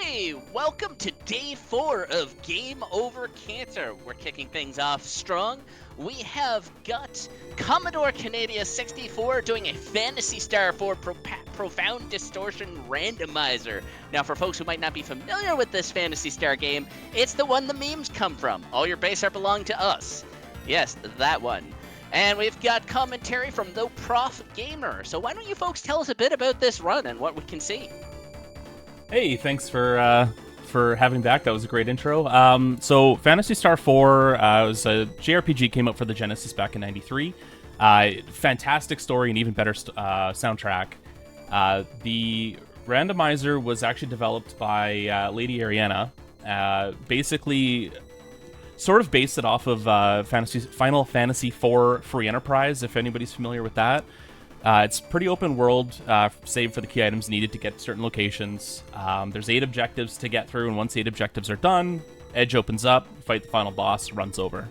Hey, welcome to day 4 of Game Over Cancer. We're kicking things off strong. We have got CommodoreCanadia64 doing a Phantasy Star for Profound Distortion Randomizer. Now, for folks who might not be familiar with this Phantasy Star game, it's the one the memes come from. All your base art belong to us. Yes, that one. And we've got commentary from The Prof Gamer. So why don't you folks tell us a bit about this run and what we can see? Hey, thanks for having me back. That was a great intro. So Phantasy Star 4 was a JRPG, came out for the Genesis back in '93. Fantastic story and even better soundtrack. The randomizer was actually developed by Lady Ariana. Basically, sort of based it off of Final Fantasy IV Free Enterprise, if anybody's familiar with that. It's pretty open world, save for the key items needed to get to certain locations. There's 8 objectives to get through, and once 8 objectives are done, edge opens up, fight the final boss, runs over.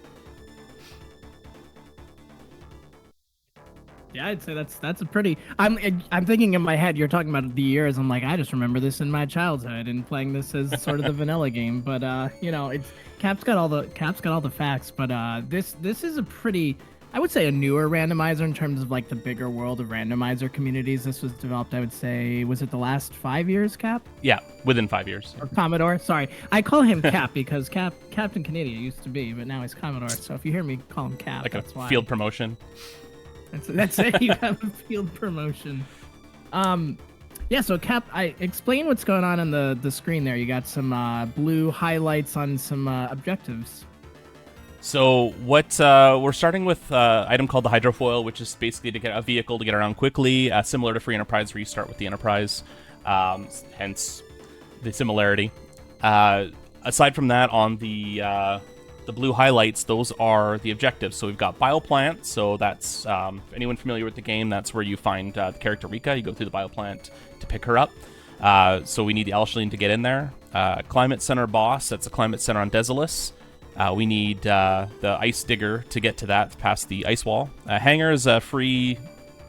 Yeah, I'd say that's a pretty. I'm thinking in my head. You're talking about the years. I'm like, I just remember this in my childhood and playing this as sort of the vanilla game. But it's Cap's got all the facts. But this is a pretty, I would say, a newer randomizer in terms of like the bigger world of randomizer communities. This was developed, I would say, was it the last 5 years, Cap? Yeah, within 5 years. Or Commodore? Sorry, I call him Cap because Captain Canada used to be, but now he's Commodore. So if you hear me call him Cap, like that's a why. field promotion. That's it. You have a field promotion. Yeah. So Cap, I explain what's going on the screen there. You got some blue highlights on some objectives. So what we're starting with an item called the hydrofoil, which is basically to get a vehicle to get around quickly, similar to Free Enterprise, where you start with the Enterprise, hence the similarity. Aside from that, on the blue highlights, those are the objectives. So we've got Bioplant, so that's, if anyone familiar with the game, that's where you find the character Rika. You go through the Bioplant to pick her up. So we need the Alshaline to get in there. Climate Center boss, that's a Climate Center on Desolus. We need the Ice Digger to get to that, past the ice wall. Hangar is a free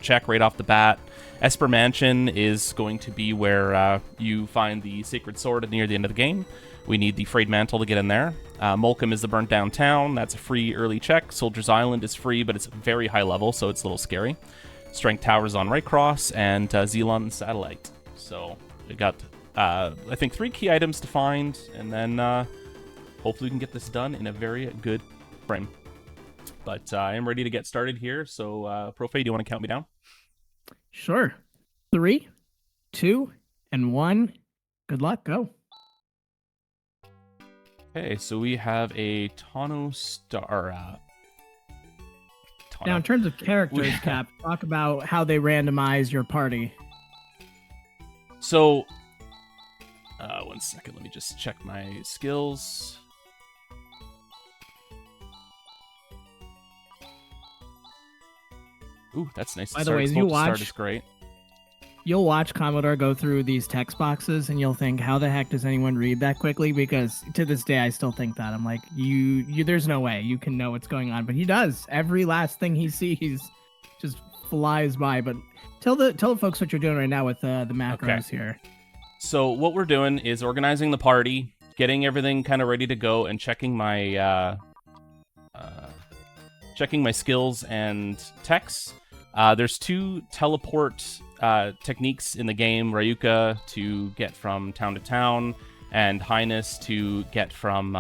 check right off the bat. Esper Mansion is going to be where you find the Sacred Sword near the end of the game. We need the Frayed Mantle to get in there. Molcom is the burnt down town. That's a free early check. Soldier's Island is free, but it's very high level, so it's a little scary. Strength Towers on Right Cross, and Xelon Satellite. So we got, I think, 3 key items to find, and then hopefully we can get this done in a very good frame. But I am ready to get started here, so Profe, do you want to count me down? Sure. 3, 2, and 1. Good luck. Go. Okay, so we have a Tano Star. Now, in terms of characters, Cap, talk about how they randomize your party. So, 1 second, let me just check my skills. Ooh, that's nice. By the way, start is great. You'll watch Commodore go through these text boxes and you'll think, how the heck does anyone read that quickly? Because to this day, I still think that. I'm like, there's no way you can know what's going on. But he does. Every last thing he sees just flies by. But tell the folks what you're doing right now with the macros here. So what we're doing is organizing the party, getting everything kind of ready to go, and checking my skills and techs. There's 2 teleport techniques in the game, Ryuka to get from town to town, and Highness to get from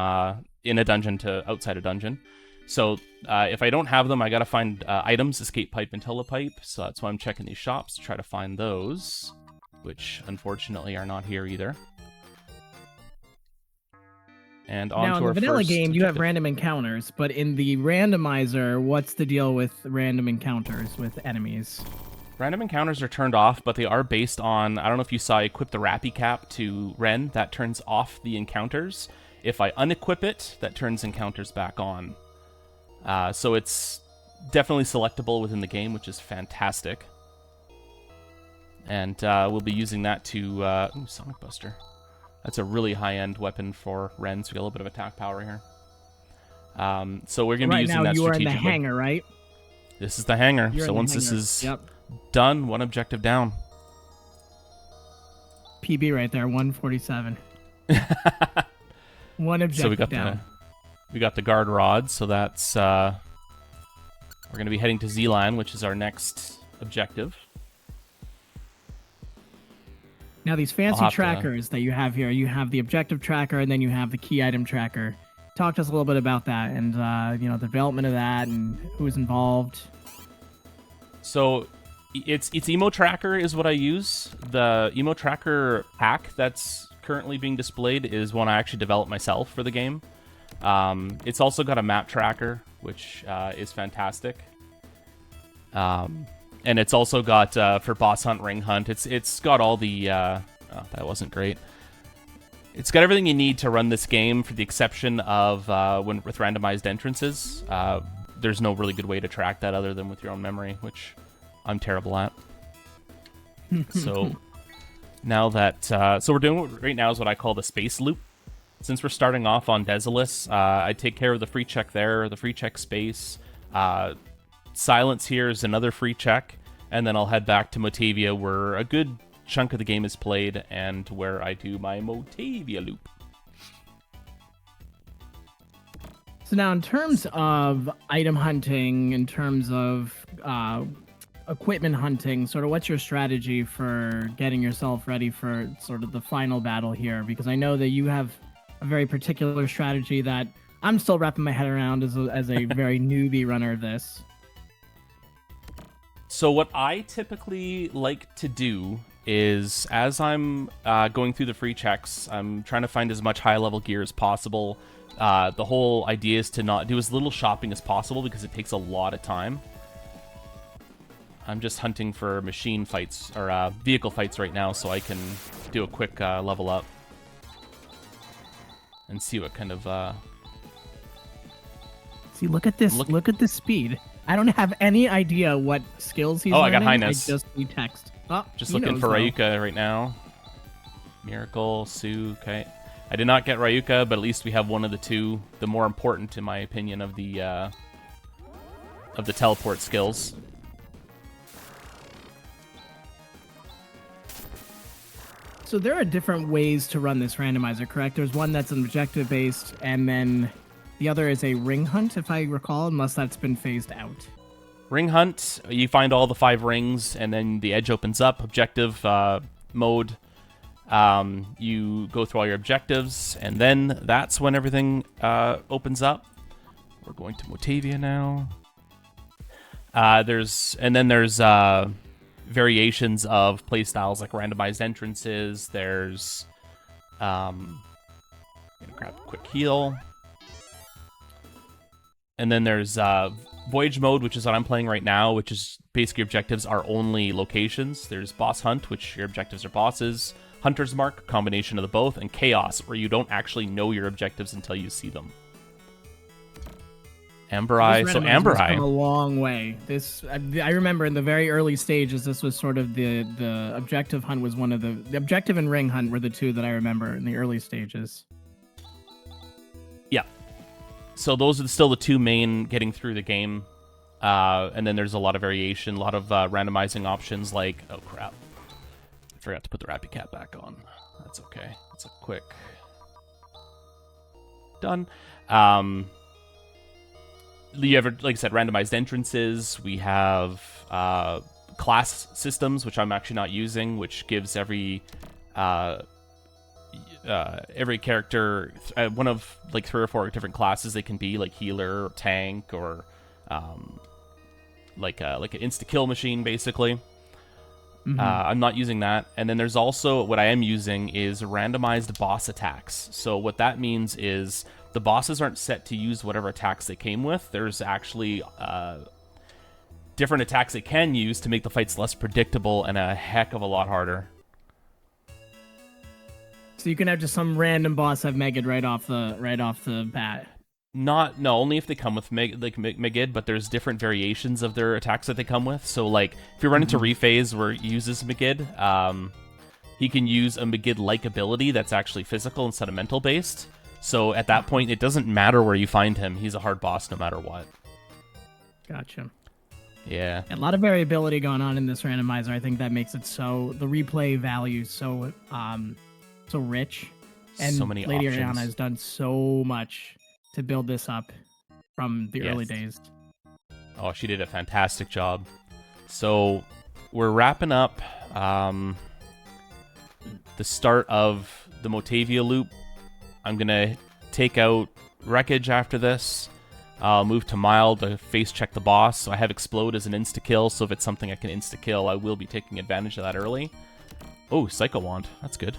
in a dungeon to outside a dungeon. So if I don't have them, I gotta find items, escape pipe and telepipe, so that's why I'm checking these shops to try to find those, which unfortunately are not here either. And on now, in the vanilla game, you have random encounters, but in the randomizer, what's the deal with random encounters with enemies? Random encounters are turned off, but they are based on, I don't know if you saw, I equip the Rappy Cap to Ren. That turns off the encounters. If I unequip it, that turns encounters back on. So it's definitely selectable within the game, which is fantastic. And we'll be using that to... ooh, Sonic Buster. That's a really high-end weapon for Ren, so we got a little bit of attack power here. So we're going to be using that strategically. Right now, you are in the hangar, right? This is the hangar. So once this is done, 1 objective down. PB right there, 147. One objective So we got down. we got the guard rod. So that's we're going to be heading to Zealand, which is our next objective. Now, these fancy trackers that you have here, you have the objective tracker, and then you have the key item tracker. Talk to us a little bit about that, and the development of that, and who's involved. So it's Emo Tracker is what I use. The Emo Tracker pack that's currently being displayed is one I actually developed myself for the game. It's also got a map tracker, which is fantastic. And it's also got for boss hunt, ring hunt. It's got all the oh, that wasn't great. It's got everything you need to run this game, for the exception of with randomized entrances. There's no really good way to track that other than with your own memory, which I'm terrible at. So now that so we're doing right now is what I call the space loop. Since we're starting off on Desolus, I take care of the free check there, the free check space. Silence here is another free check, and then I'll head back to Motavia, where a good chunk of the game is played, and where I do my Motavia loop. So now, in terms of item hunting, in terms of equipment hunting, sort of what's your strategy for getting yourself ready for sort of the final battle here? Because I know that you have a very particular strategy that I'm still wrapping my head around as a very newbie runner of this. So what I typically like to do is, as I'm going through the free checks, I'm trying to find as much high-level gear as possible. The whole idea is to not do as little shopping as possible, because it takes a lot of time. I'm just hunting for machine fights, or vehicle fights right now, so I can do a quick level up. And see what kind of... See, look at this. Look at this speed. I don't have any idea what skills he's learning. I got highness. I just need text. Oh, just looking for Ryuka right now. Miracle, Sue, okay. I did not get Ryuka, but at least we have one of the two, the more important, in my opinion, of the teleport skills. So there are different ways to run this randomizer, correct? There's one that's an objective-based, and then the other is a ring hunt, if I recall, unless that's been phased out. Ring hunt, you find all the 5 rings, and then the edge opens up. Objective mode, you go through all your objectives, and then that's when everything opens up. We're going to Motavia now. There's variations of playstyles like randomized entrances. There's I'm gonna grab a quick heal. And then there's Voyage mode, which is what I'm playing right now, which is basically objectives are only locations. There's Boss Hunt, which your objectives are bosses. Hunter's Mark, combination of the both. And Chaos, where you don't actually know your objectives until you see them. Amber Eye. So Amber Eye. Come a long way. I remember in the very early stages, this was sort of the objective hunt was one of the objective and ring hunt were the two that I remember in the early stages. Yeah. So those are still the two main getting through the game. And then there's a lot of variation, a lot of randomizing options like, oh crap, I forgot to put the Rappy Cat back on. That's okay. It's a quick done. You have, like I said, randomized entrances. We have class systems, which I'm actually not using, which gives every character one of like 3 or 4 different classes they can be, like healer, or tank, or like an insta-kill machine, basically. Mm-hmm. I'm not using that. And then there's also, what I am using is randomized boss attacks. So what that means is the bosses aren't set to use whatever attacks they came with. There's actually different attacks they can use to make the fights less predictable and a heck of a lot harder. So you can have just some random boss have Megid right off the bat. No, only if they come with Megid, but there's different variations of their attacks that they come with. So like if you run into Rephase where he uses Megid, he can use a Megid-like ability that's actually physical instead of mental based. So at that point, it doesn't matter where you find him. He's a hard boss no matter what. Gotcha. Yeah. A lot of variability going on in this randomizer. I think that makes it so the replay value so rich. And so many Lady options. Ariana has done so much to build this up from the early Yes. days. Oh, she did a fantastic job. So we're wrapping up the start of the Motavia loop. I'm going to take out Wreckage after this. I'll move to Mild to face check the boss. So I have Explode as an insta-kill, so if it's something I can insta-kill, I will be taking advantage of that early. Oh, Psycho Wand. That's good.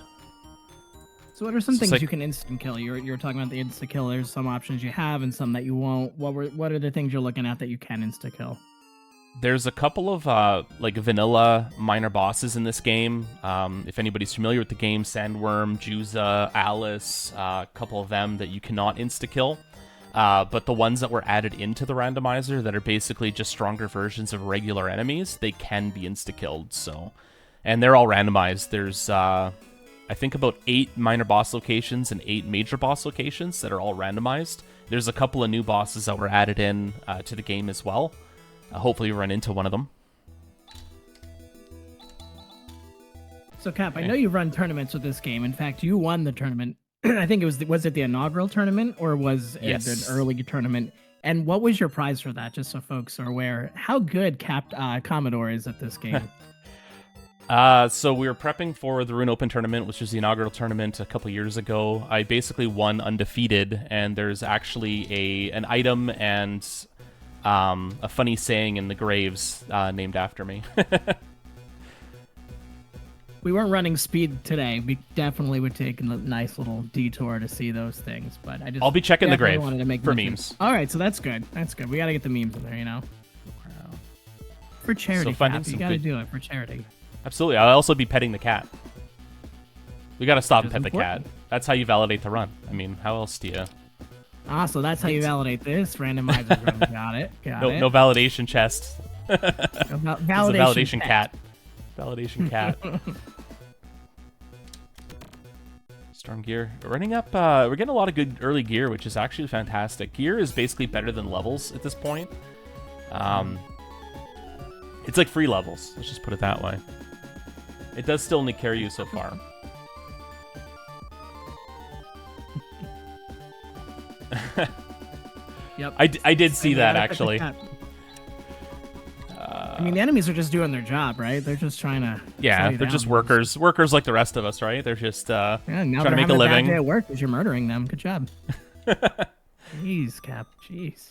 So what are some So things like- you can instant kill? You're talking about the insta kill. There's some options you have and some that you won't. What are the things you're looking at that you can insta kill? There's a couple of like vanilla minor bosses in this game. If anybody's familiar with the game, Sandworm, Juza, Alice, a couple of them that you cannot insta-kill. But the ones that were added into the randomizer that are basically just stronger versions of regular enemies, they can be insta-killed. So, and they're all randomized. There's I think about 8 minor boss locations and 8 major boss locations that are all randomized. There's a couple of new bosses that were added in to the game as well. Hopefully you run into one of them. So Cap, I know you run tournaments with this game. In fact, you won the tournament. I think it was it the inaugural tournament or was it an early tournament? And what was your prize for that? Just so folks are aware, how good Commodore is at this game. So we were prepping for the Rune Open tournament, which was the inaugural tournament a couple years ago. I basically won undefeated, and there's actually an item and a funny saying in the graves named after me. We weren't running speed today. We definitely would take a nice little detour to see those things, but I just I'll be checking the definitely grave wanted to make for mention. memes. All right, so that's good. That's good. We got to get the memes in there, you know. For charity, So finding Cap, you some got to good- do it for charity. Absolutely. I'll also be petting the cat. We gotta stop and Which pet is the cat. important. That's how you validate the run. I mean, how else do you... Ah, so that's how you validate this randomizer run. Got it. Got it. No validation chest. No It's a validation, validation test. cat. Validation cat. Storm gear. We're running up, we're getting a lot of good early gear, which is actually fantastic. Gear is basically better than levels at this point. It's like free levels. Let's just put it that way. It does still only carry you so far. Yep. I did see And that, they gotta actually. catch the cat. I mean, the enemies are just doing their job, right? They're just trying to. Yeah, slow you they're down. just workers. Workers like the rest of us, right? They're just Yeah, now trying they're to make a having living. bad day at work because you're murdering them. Good job. Jeez, Cap. Jeez.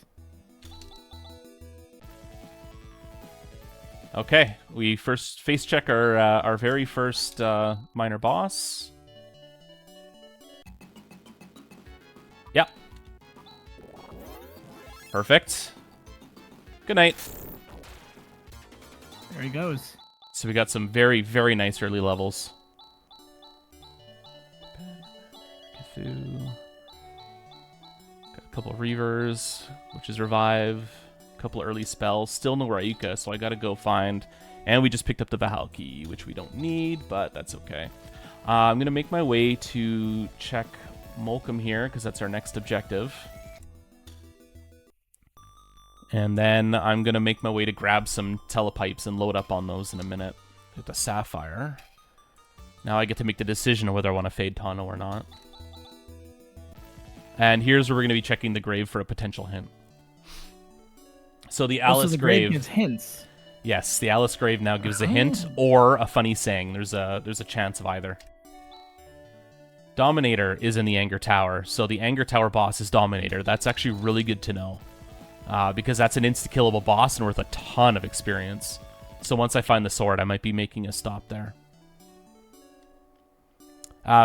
Okay, we first face check our very first minor boss. Yep. Perfect. Good night. There he goes. So we got some very, very nice early levels. Cthulhu. Got a couple of Reavers, which is Revive. A couple early spells. Still no Ryuka, so I gotta go find. And we just picked up the Bahal key, which we don't need, but that's okay. I'm gonna make my way to check Molcom here, because that's our next objective. And then I'm going to make my way to grab some telepipes and load up on those in a minute. With the Sapphire. Now I get to make the decision of whether I want to fade Tano or not. And here's where we're going to be checking the grave for a potential hint. So the Alice Also, the grave gives hints. Yes, the Alice grave now gives a hint or a funny saying. There's a chance of either. Dominator is in the Anger Tower, so the Anger Tower boss is Dominator. That's actually really good to know. Because that's an insta-killable boss and worth a ton of experience. So once I find the sword, I might be making a stop there.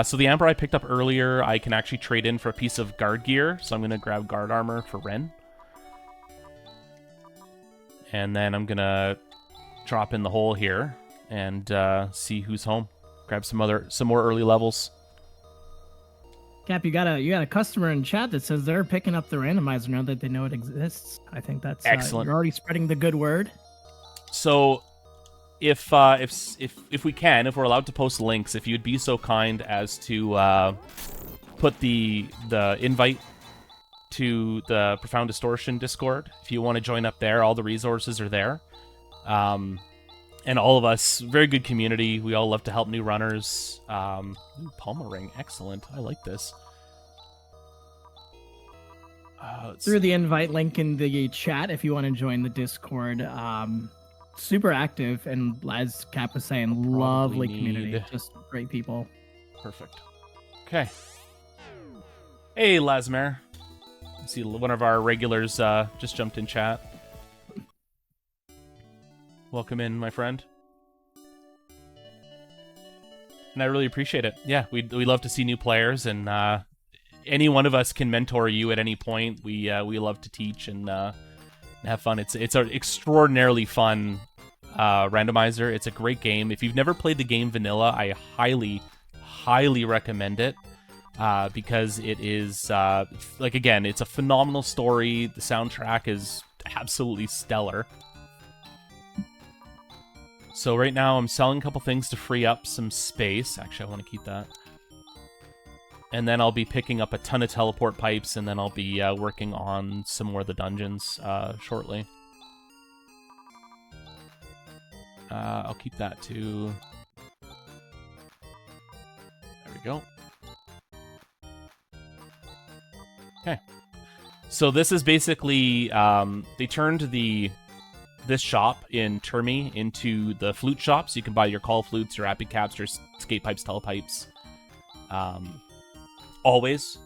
So the Amber I picked up earlier, I can actually trade in for a piece of guard gear. So I'm going to grab guard armor for Ren. And then I'm going to drop in the hole here and see who's home. Grab some more early levels. Cap, you got a customer in chat that says they're picking up the randomizer now that they know it exists. I think that's Excellent. You're already spreading the good word. So, if we can, if we're allowed to post links, if you'd be so kind as to put the invite to the Profound Distortion Discord, if you want to join up there, all the resources are there. And and all of us, very good community. We all love to help new runners. Palma ring, excellent. I like this. Through the invite link in the chat if you want to join the Discord. Super active, and as Cap was saying, lovely community. Just great people. Perfect. Okay. Hey, Lasmer. I see one of our regulars just jumped in chat. Welcome in, my friend. And I really appreciate it. Yeah, we love to see new players, and any one of us can mentor you at any point. We love to teach and have fun. It's an extraordinarily fun randomizer. It's a great game. If you've never played the game vanilla, I highly recommend it because it is like, again, it's a phenomenal story. The soundtrack is absolutely stellar. So right now I'm selling a couple things to free up some space. Actually, I want to keep that. And then I'll be picking up a ton of teleport pipes, and then I'll be working on some more of the dungeons shortly. I'll keep that too. There we go. Okay. So this is basically, they turned this shop in Termi into the flute shop, so you can buy your call flutes, your rapid caps, your skate pipes, telepipes. Always.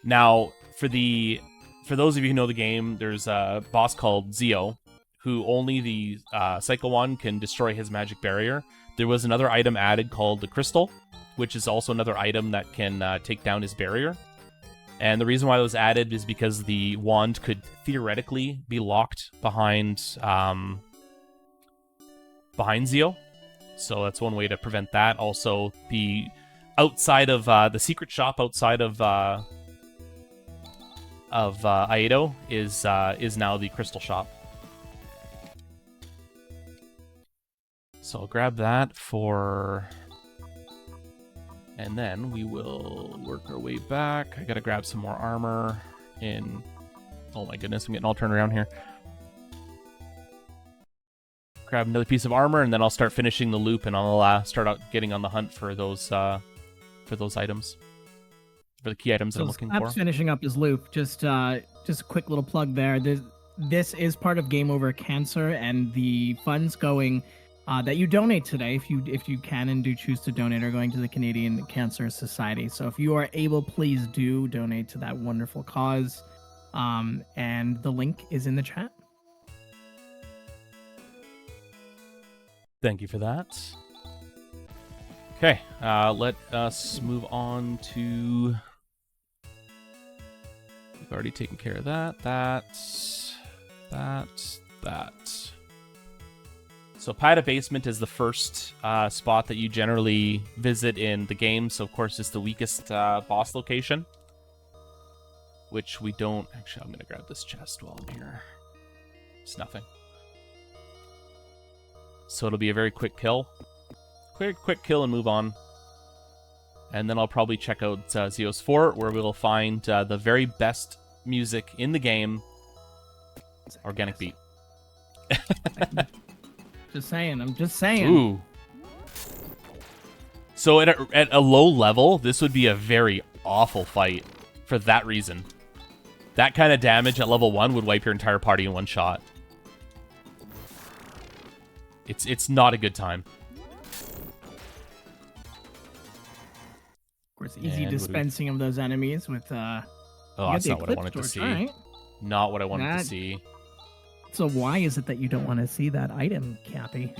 Now, for those of you who know the game, there's a boss called Zio, who only the Psycho Wand can destroy his magic barrier. There was another item added called the Crystal, which is also another item that can take down his barrier. And the reason why it was added is because the wand could theoretically be locked behind Zio. So that's one way to prevent that. Also, the outside of the secret shop outside of Aedo is now the crystal shop. So I'll grab that for, and then we will work our way back. I gotta grab some more armor in. Oh my goodness, I'm getting all turned around here. Grab another piece of armor, and then I'll start finishing the loop, and I'll start out getting on the hunt for those items, for the key items that I'm looking for. Finishing up his loop. Just a quick little plug there. This is part of Game Over Cancer, and the funds going that you donate today, if you can and do choose to donate, are going to the Canadian Cancer Society. So if you are able, please do donate to that wonderful cause. And the link is in the chat. Thank you for that. Okay, let us move on to... We've already taken care of that. So Pada Basement is the first spot that you generally visit in the game. So of course it's the weakest boss location, which we don't... Actually, I'm going to grab this chest while I'm here. It's nothing. So it'll be a very quick kill. Quick kill and move on. And then I'll probably check out Zio's Fort, where we'll find the very best music in the game. Organic beat. I'm just saying. Ooh. So at a low level, this would be a very awful fight for that reason. That kind of damage at level 1 would wipe your entire party in one shot. It's not a good time. Of course, easy dispensing of those enemies with oh, that's not what I wanted to see. Right. Not what I wanted to see. So why is it that you don't want to see that item, Cappy?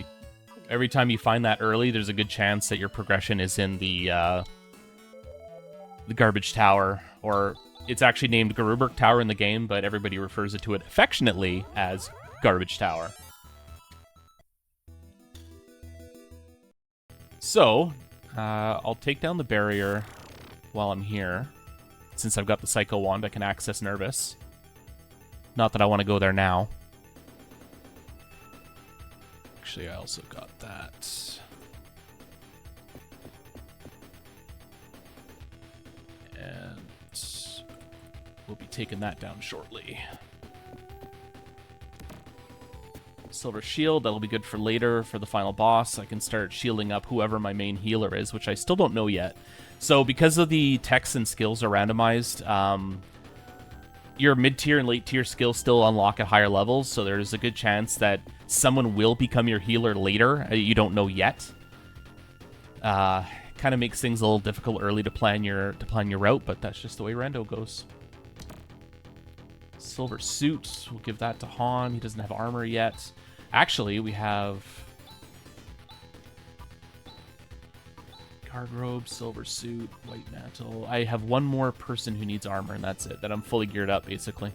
Every time you find that early, there's a good chance that your progression is in the garbage tower, or it's actually named Garuberk Tower in the game, but everybody refers to it affectionately as Garbage Tower. So, I'll take down the barrier while I'm here. Since I've got the Psycho Wand, I can access Nervous. Not that I want to go there now. Actually, I also got that. And we'll be taking that down shortly. Silver Shield, that'll be good for later, for the final boss. I can start shielding up whoever my main healer is, which I still don't know yet. So because of the techs and skills are randomized, your mid-tier and late-tier skills still unlock at higher levels, so there's a good chance that someone will become your healer later. You don't know yet. Kind of makes things a little difficult early to plan your route, but that's just the way Rando goes. Silver suit, we'll give that to Han. He doesn't have armor yet. Actually, we have guard robe, silver suit, white mantle. I have one more person who needs armor, and that's it. Then I'm fully geared up, basically.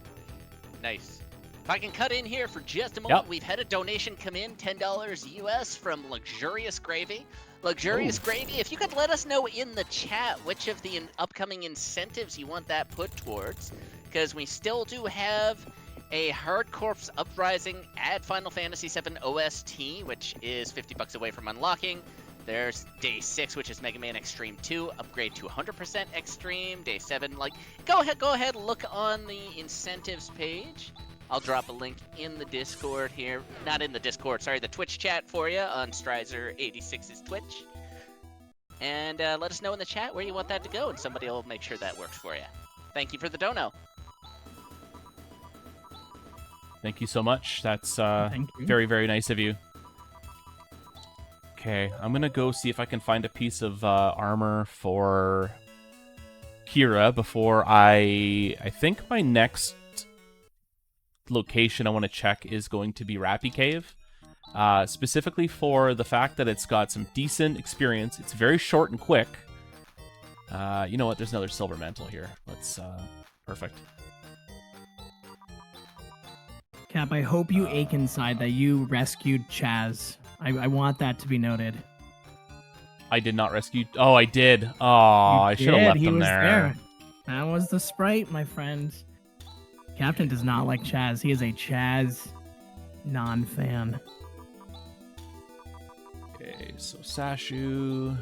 Nice. If I can cut in here for just a moment, Yep. we've had a donation come in, $10 US from Luxurious Gravy. Luxurious Gravy, if you could let us know in the chat which of the upcoming incentives you want that put towards, because we still do have a Hard Corpse Uprising at Final Fantasy VII OST, which is $50 away from unlocking. There's Day 6, which is Mega Man Extreme 2, upgrade to 100% Extreme. Day 7, like, go ahead, look on the incentives page. I'll drop a link in the Discord here. Not in the Discord, sorry, the Twitch chat for you on Strizer86's Twitch. And let us know in the chat where you want that to go, and somebody will make sure that works for you. Thank you for the dono. Thank you so much. That's Thank you. very, very nice of you. Okay, I'm gonna go see if I can find a piece of armor for Kira before I think my next location I want to check is going to be Rappy Cave. Specifically for the fact that it's got some decent experience. It's very short and quick. You know what? There's another silver mantle here. Let's, perfect. Cap, I hope you ache inside that you rescued Chaz. I want that to be noted. I did not rescue... Oh, I did. Oh, I should have left he him was there. That was the sprite, my friend. Captain does not like Chaz. He is a Chaz non-fan. Okay, so Sashu,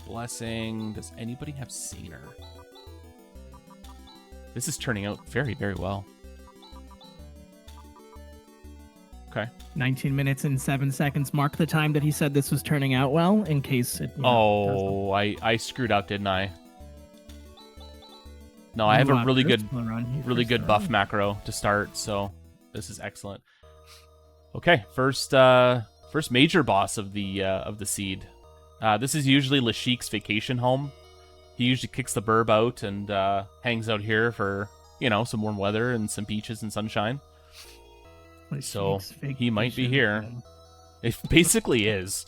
Blessing. Does anybody have Saner? This is turning out very, very well. Okay. 19 minutes and 7 seconds. Mark the time that he said this was turning out well, in case it. Oh, I screwed up, didn't I? No, I have a really good buff macro to start, so this is excellent. Okay, first major boss of the seed. This is usually Lashik's vacation home. He usually kicks the burb out and hangs out here for, you know, some warm weather and some beaches and sunshine. So he might be here. It basically is.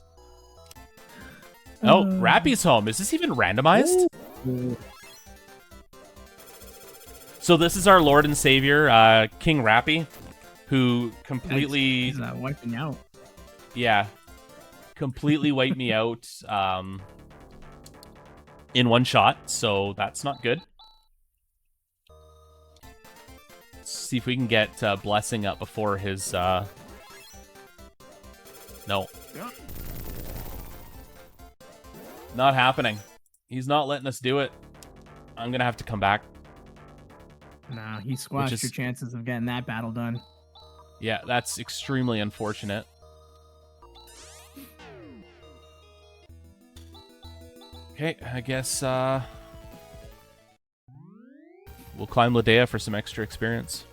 Oh, Rappy's home. Is this even randomized? Ooh. So this is our Lord and Savior, King Rappy, who completely... He's wiping out. Yeah. Completely wiped me out in one shot, so that's not good. Let's see if we can get Blessing up before his... No. Not happening. He's not letting us do it. I'm gonna have to come back. Nah, he squashed your chances of getting that battle done. Yeah, that's extremely unfortunate. Okay, I guess we'll climb Ladea for some extra experience.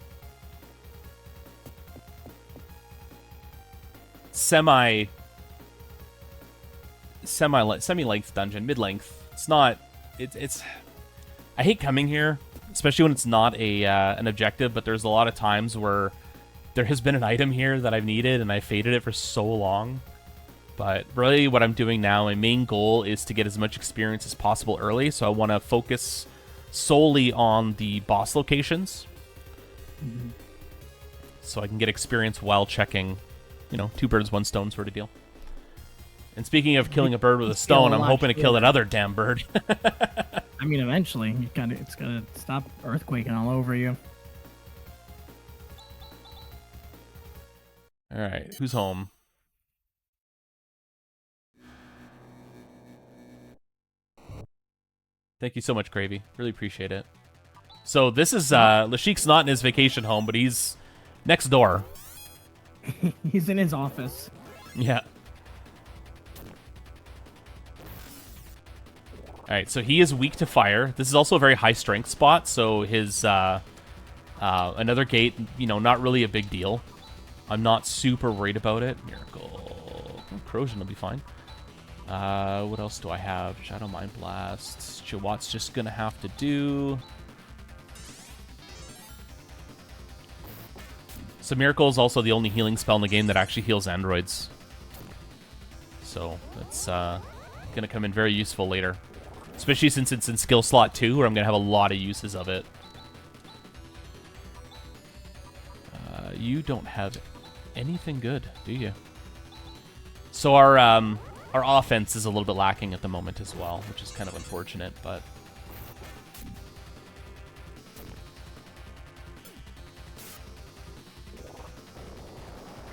Semi-length dungeon, mid-length. It's not. It's. I hate coming here, especially when it's not an objective. But there's a lot of times where there has been an item here that I've needed, and I faded it for so long. But really, what I'm doing now, my main goal is to get as much experience as possible early. So I want to focus solely on the boss locations, so I can get experience while checking. You know, two birds, one stone sort of deal. And speaking of killing a bird with a stone, I'm hoping to kill that other damn bird. I mean, eventually, it's gonna stop earthquaking all over you. All right, who's home? Thank you so much, Gravy. Really appreciate it. So this is Lashik's not in his vacation home, but he's next door. He's in his office. Yeah. Alright, so he is weak to fire. This is also a very high strength spot, so his another gate, not really a big deal. I'm not super worried about it. Miracle. Corrosion will be fine. What else do I have? Shadow Mind Blast. Jawat's just gonna have to do. So Miracle is also the only healing spell in the game that actually heals androids. So that's gonna come in very useful later. Especially since it's in skill slot 2, where I'm going to have a lot of uses of it. You don't have anything good, do you? So our offense is a little bit lacking at the moment as well, which is kind of unfortunate, but...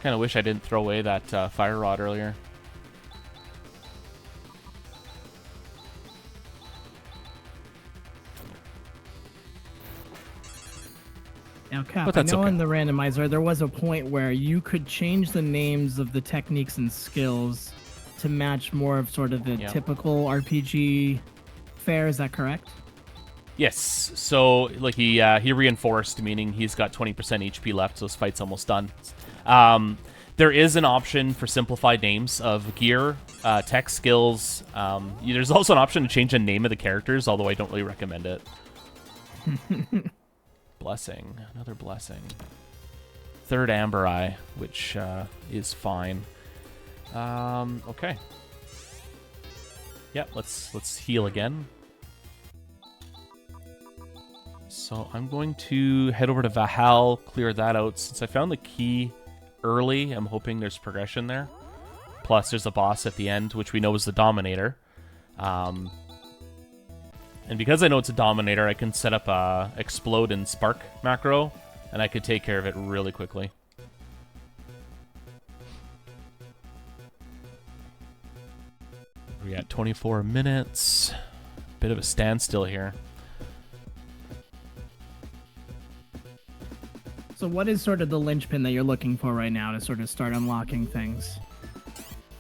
kind of wish I didn't throw away that fire rod earlier. Now, Cap, I know in the randomizer there was a point where you could change the names of the techniques and skills to match more of sort of the typical RPG fare. Is that correct? Yes. So, like, he reinforced, meaning he's got 20% HP left, so his fight's almost done. There is an option for simplified names of gear, tech skills. There's also an option to change the name of the characters, although I don't really recommend it. Blessing. Another blessing. Third Amber Eye, which is fine. Okay. Yep, let's heal again. So I'm going to head over to Valhalla, clear that out. Since I found the key early, I'm hoping there's progression there. Plus, there's a boss at the end, which we know is the Dominator. And because I know it's a Dominator, I can set up a Explode and Spark macro, and I could take care of it really quickly. We got 24 minutes. Bit of a standstill here. So what is sort of the linchpin that you're looking for right now to sort of start unlocking things?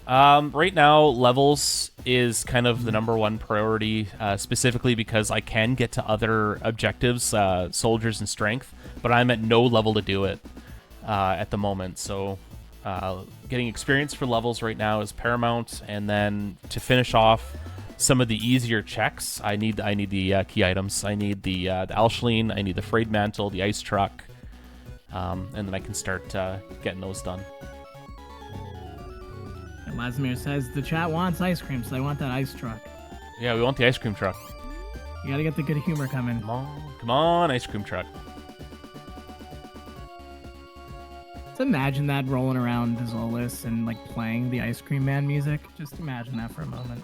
Right now, levels is kind of the #1 priority, specifically because I can get to other objectives, soldiers and strength, but I'm at no level to do it at the moment. So getting experience for levels right now is paramount, and then to finish off some of the easier checks, I need the key items. I need the Alshleen, I need the Frayed Mantle, the Ice Truck, and then I can start getting those done. And Lazimir says the chat wants ice cream, so they want that ice truck. Yeah, we want the ice cream truck. You gotta get the good humor coming. Come on, ice cream truck. Just imagine that rolling around Zolis and like playing the Ice Cream Man music. Just imagine that for a moment.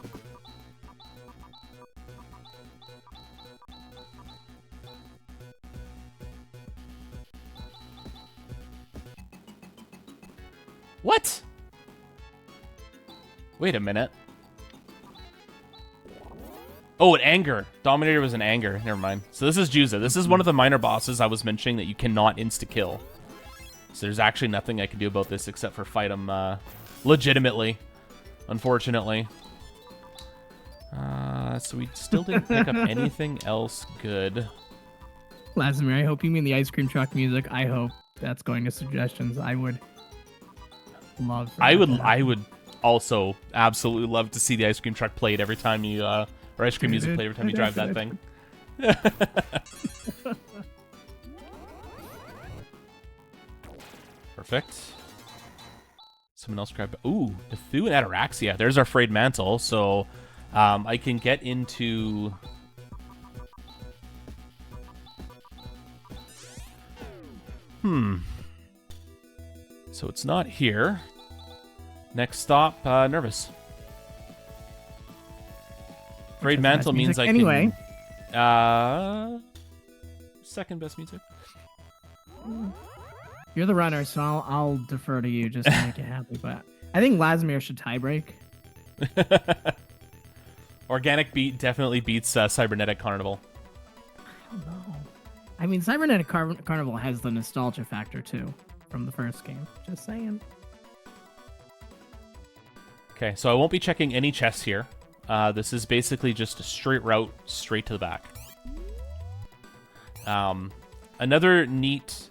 What? Wait a minute. Oh, an anger. Dominator was an anger. Never mind. So this is Juza. This is one of the minor bosses I was mentioning that you cannot insta-kill. So there's actually nothing I can do about this except for fight him legitimately, unfortunately. So we still didn't pick up anything else good. Lazimir, I hope you mean the ice cream truck music. I hope that's going to suggestions. I would love. I would also absolutely love to see the ice cream truck played every time you or ice cream music played every time you drive that thing. Perfect. Someone else grab. Ooh, Nethu and Ataraxia. There's our Frayed Mantle. So I can get into. So it's not here. Next stop, Nervous. Frayed Mantle means I can... second best music. You're the runner, so I'll defer to you just to make you happy. But I think Lazimir should tiebreak. Organic Beat definitely beats Cybernetic Carnival. I don't know. I mean, Cybernetic Carnival has the nostalgia factor too. from the first game. Just saying. Okay, so I won't be checking any chests here. This is basically just a straight route straight to the back. Another neat...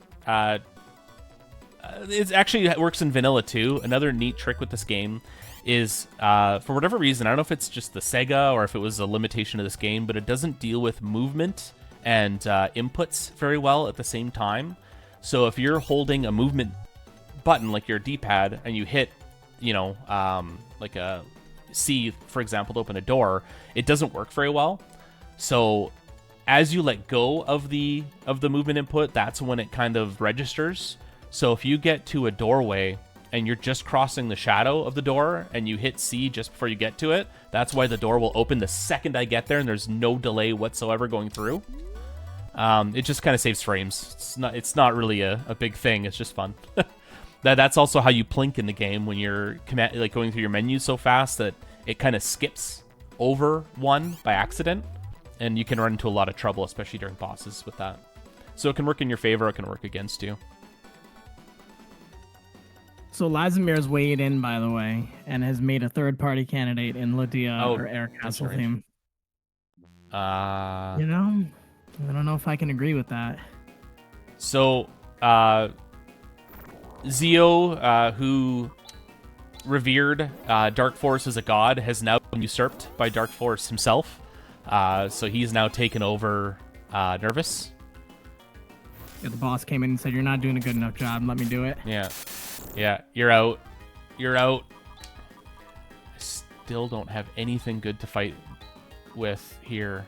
it works in vanilla too. Another neat trick with this game is, for whatever reason, I don't know if it's just the Sega or if it was a limitation of this game, but it doesn't deal with movement and inputs very well at the same time. So if you're holding a movement button like your D-pad and you hit, you know, like a C, for example, to open a door, it doesn't work very well. So as you let go of the movement input, that's when it kind of registers. So if you get to a doorway and you're just crossing the shadow of the door and you hit C just before you get to it, that's why the door will open the second I get there and there's no delay whatsoever going through. It just kind of saves frames. It's not really a big thing. It's just fun. That's also how you plink in the game when you're going through your menus so fast that it kind of skips over one by accident, and you can run into a lot of trouble, especially during bosses with that. So it can work in your favor, it can work against you. So Lazimir's weighed in, by the way, and has made a third-party candidate in Lydia or Air Castle right. theme. You know, I don't know if I can agree with that. So, Zio, who revered Dark Force as a god, has now been usurped by Dark Force himself. So he's now taken over Nervous. Yeah, the boss came in and said, "You're not doing a good enough job. Let me do it." Yeah, you're out. You're out. I still don't have anything good to fight with here.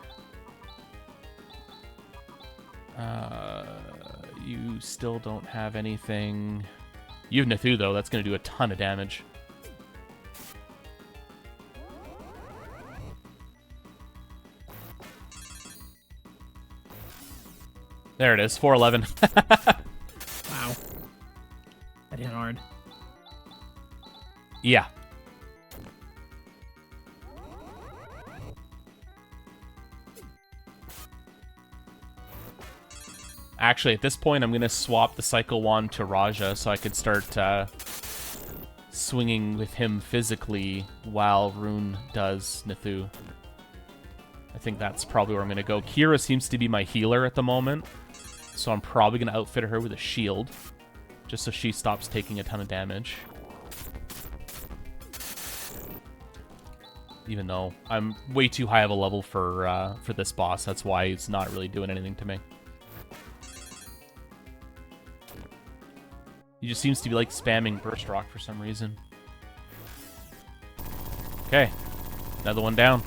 You still don't have anything. You have Nathu, though. That's going to do a ton of damage. There it is, 411. Wow. That hit hard. Yeah. Actually, at this point, I'm going to swap the Cycle Wand to Raja so I could start swinging with him physically while Rune does Nathu. I think that's probably where I'm going to go. Kira seems to be my healer at the moment, so I'm probably going to outfit her with a shield, just so she stops taking a ton of damage. Even though I'm way too high of a level for this boss, that's why it's not really doing anything to me. He just seems to be like spamming Burst Rock for some reason. Okay, another one down.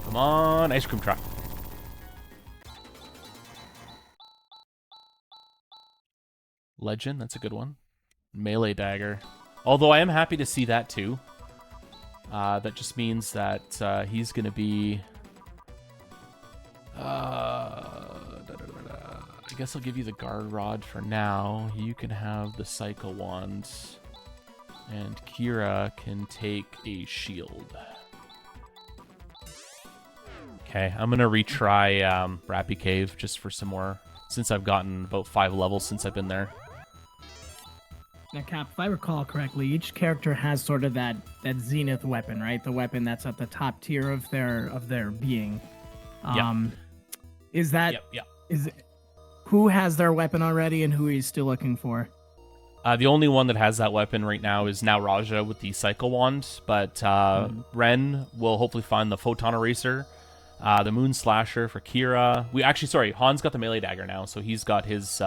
Come on, ice cream truck. Legend, that's a good one. Melee dagger. Although I am happy to see that too. That just means that he's going to be... I guess I'll give you the guard rod for now. You can have the cycle wand. And Kira can take a shield. Okay, I'm going to retry Rappy Cave just for some more, since I've gotten about 5 levels since I've been there. Now, Cap, if I recall correctly, each character has sort of that zenith weapon, right? The weapon that's at the top tier of their being. Is that is it, who has their weapon already and who he's still looking for? The only one that has that weapon right now is now Raja with the Cycle Wand, but Ren will hopefully find the Photon Eraser, the Moon Slasher for Kira. Han's got the Melee Dagger now, so he's got his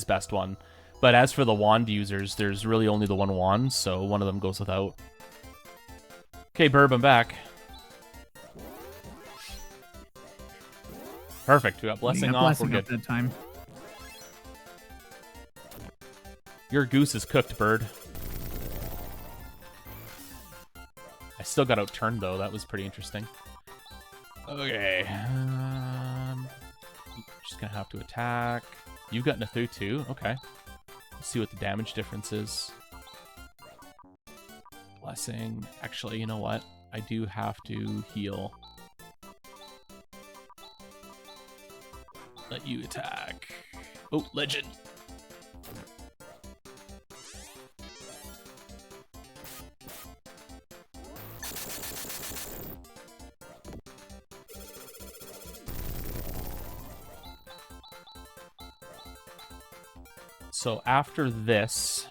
best one. But as for the wand users, there's really only the one wand, so one of them goes without. Okay, Burb, I'm back. Perfect, we got Blessing off, we're good. That time. Your goose is cooked, Bird. I still got outturned, though. That was pretty interesting. Okay. Just gonna have to attack. You've got Nathu, too? Okay. Let's see what the damage difference is. Blessing. Actually, you know what? I do have to heal. Let you attack. Oh, legend. So after this,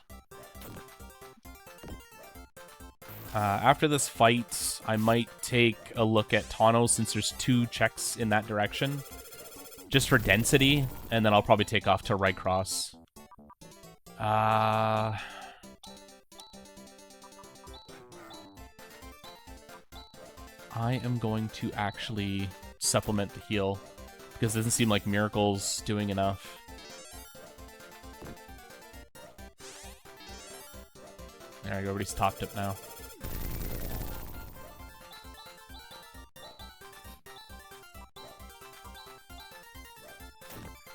fight, I might take a look at Tano since there's 2 checks in that direction, just for density, and then I'll probably take off to right cross. I am going to actually supplement the heal because it doesn't seem like Miracle's doing enough. There we go, everybody's topped up now.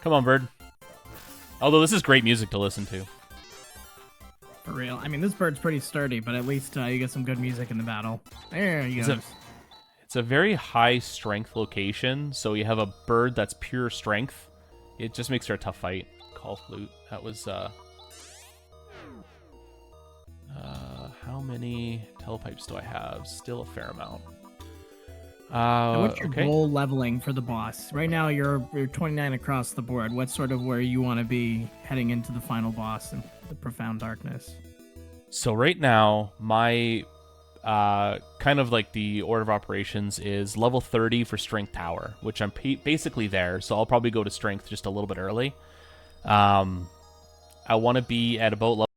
Come on, bird. Although this is great music to listen to. For real. I mean, this bird's pretty sturdy, but at least you get some good music in the battle. There you go. It's a very high strength location, so you have a bird that's pure strength. It just makes her a tough fight. Call flute. That was, how many telepipes do I have? Still a fair amount. What's your goal leveling for the boss? Right now, you're 29 across the board. What's sort of where you want to be heading into the final boss and the Profound Darkness? So right now, my kind of like the order of operations is level 30 for Strength Tower, which I'm basically there, so I'll probably go to Strength just a little bit early. I want to be at about level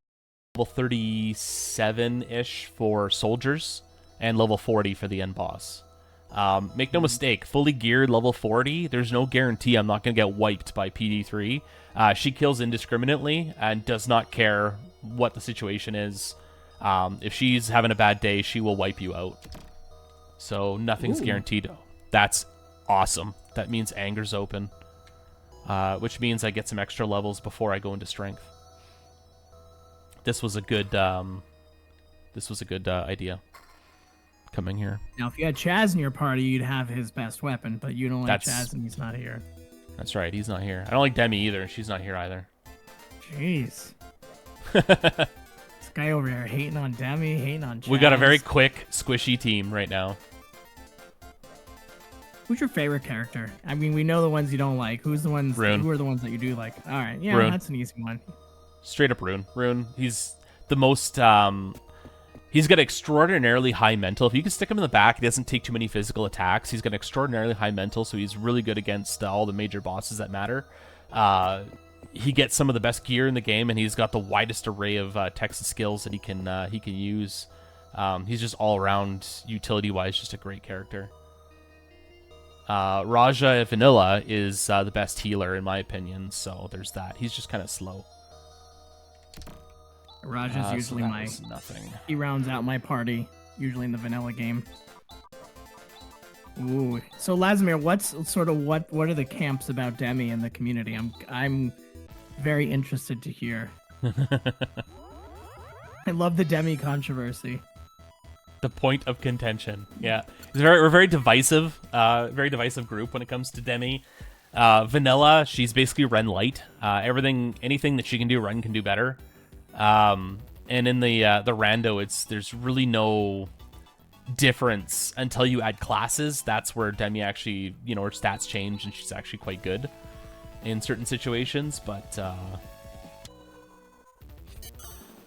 37-ish for soldiers, and level 40 for the end boss. Make no mistake, fully geared level 40, there's no guarantee I'm not going to get wiped by PD3. She kills indiscriminately and does not care what the situation is. If she's having a bad day, she will wipe you out. So nothing's guaranteed. That's awesome. That means Anger's open, which means I get some extra levels before I go into Strength. This was a good idea. Coming here. Now, if you had Chaz in your party, you'd have his best weapon, but you don't like Chaz and he's not here. That's right, he's not here. I don't like Demi either. She's not here either. Jeez. This guy over here hating on Demi, hating on Chaz. We got a very quick, squishy team right now. Who's your favorite character? I mean, we know the ones you don't like. Who's the ones? Rune. Who are the ones that you do like? All right, yeah, Rune. That's an easy one. Straight up Rune. Rune, he's the most... He's got extraordinarily high mental. If you can stick him in the back, he doesn't take too many physical attacks. He's got extraordinarily high mental, so he's really good against all the major bosses that matter. He gets some of the best gear in the game, and he's got the widest array of Texas skills that he can use. He's just all around, utility-wise, just a great character. Raja Vanilla is the best healer, in my opinion, so there's that. He's just kind of slow. Raj is usually nothing. He rounds out my party, usually in the vanilla game. Ooh. So Lazimir, what are the camps about Demi in the community? I'm very interested to hear. I love the Demi controversy. The point of contention. Yeah. We're very divisive, very divisive group when it comes to Demi. Vanilla, she's basically Ren light. Anything that she can do, Ren can do better. And in the rando, there's really no difference until you add classes. That's where Demi actually, her stats change, and she's actually quite good in certain situations. But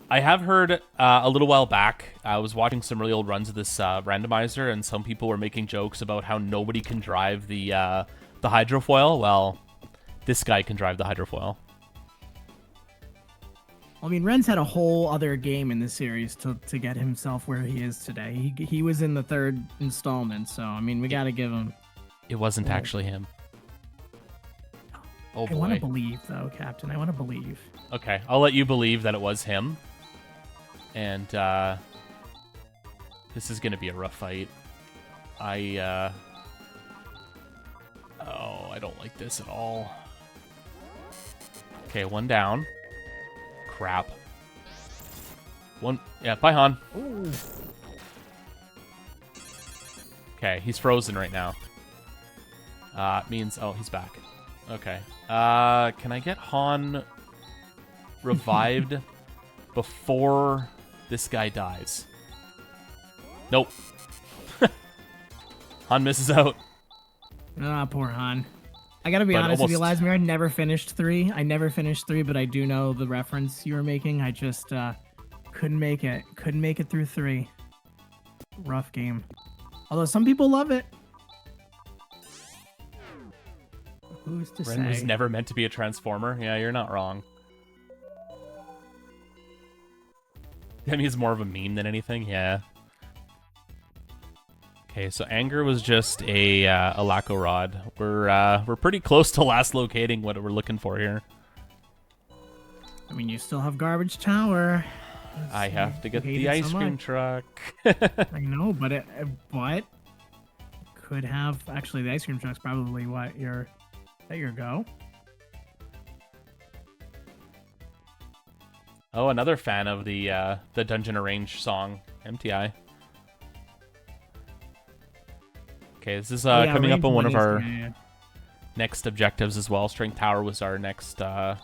I have heard a little while back, I was watching some really old runs of this randomizer, and some people were making jokes about how nobody can drive the hydrofoil. Well, this guy can drive the hydrofoil. I mean, Ren's had a whole other game in this series to get himself where he is today. He was in the 3rd installment, so, I mean, we got to give him... It wasn't actually him. Oh, boy. I want to believe, though, Captain. I want to believe. Okay, I'll let you believe that it was him. And, this is going to be a rough fight. I don't like this at all. Okay, one down. Crap. Yeah, bye, Han. Ooh. Okay, he's frozen right now. Means, oh, he's back. Okay. Can I get Han revived before this guy dies? Nope. Han misses out. Ah, poor Han. I gotta be But honest with you, almost- Lasmir. I never finished 3. I never finished 3, but I do know the reference you were making. I just couldn't make it. Couldn't make it through 3. Rough game. Although some people love it. Who's to Ren was say? never meant to be a Transformer. Yeah, you're not wrong. I mean, he's more of a meme than anything. Yeah. Okay, so Anger was just a Laco Rod. We're pretty close to last locating what we're looking for here. I mean, you still have Garbage Tower. I have to get hate the it ice so cream much. truck. I know, but could have actually the ice cream truck's probably what your go. Oh, another fan of the Dungeon Arrange song, MTI. Okay, this is Yeah, coming up range on one one of is- our yeah. next objectives as well. Strength Tower was our next. Well,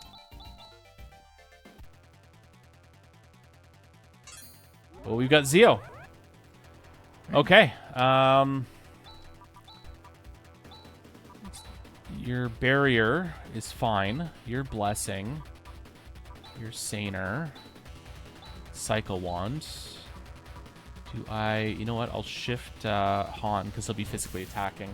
we've got Zeo. Okay. Your barrier is fine. Your blessing. Your Saner. Cycle Wand. Do I... You know what? I'll shift Han, because he'll be physically attacking.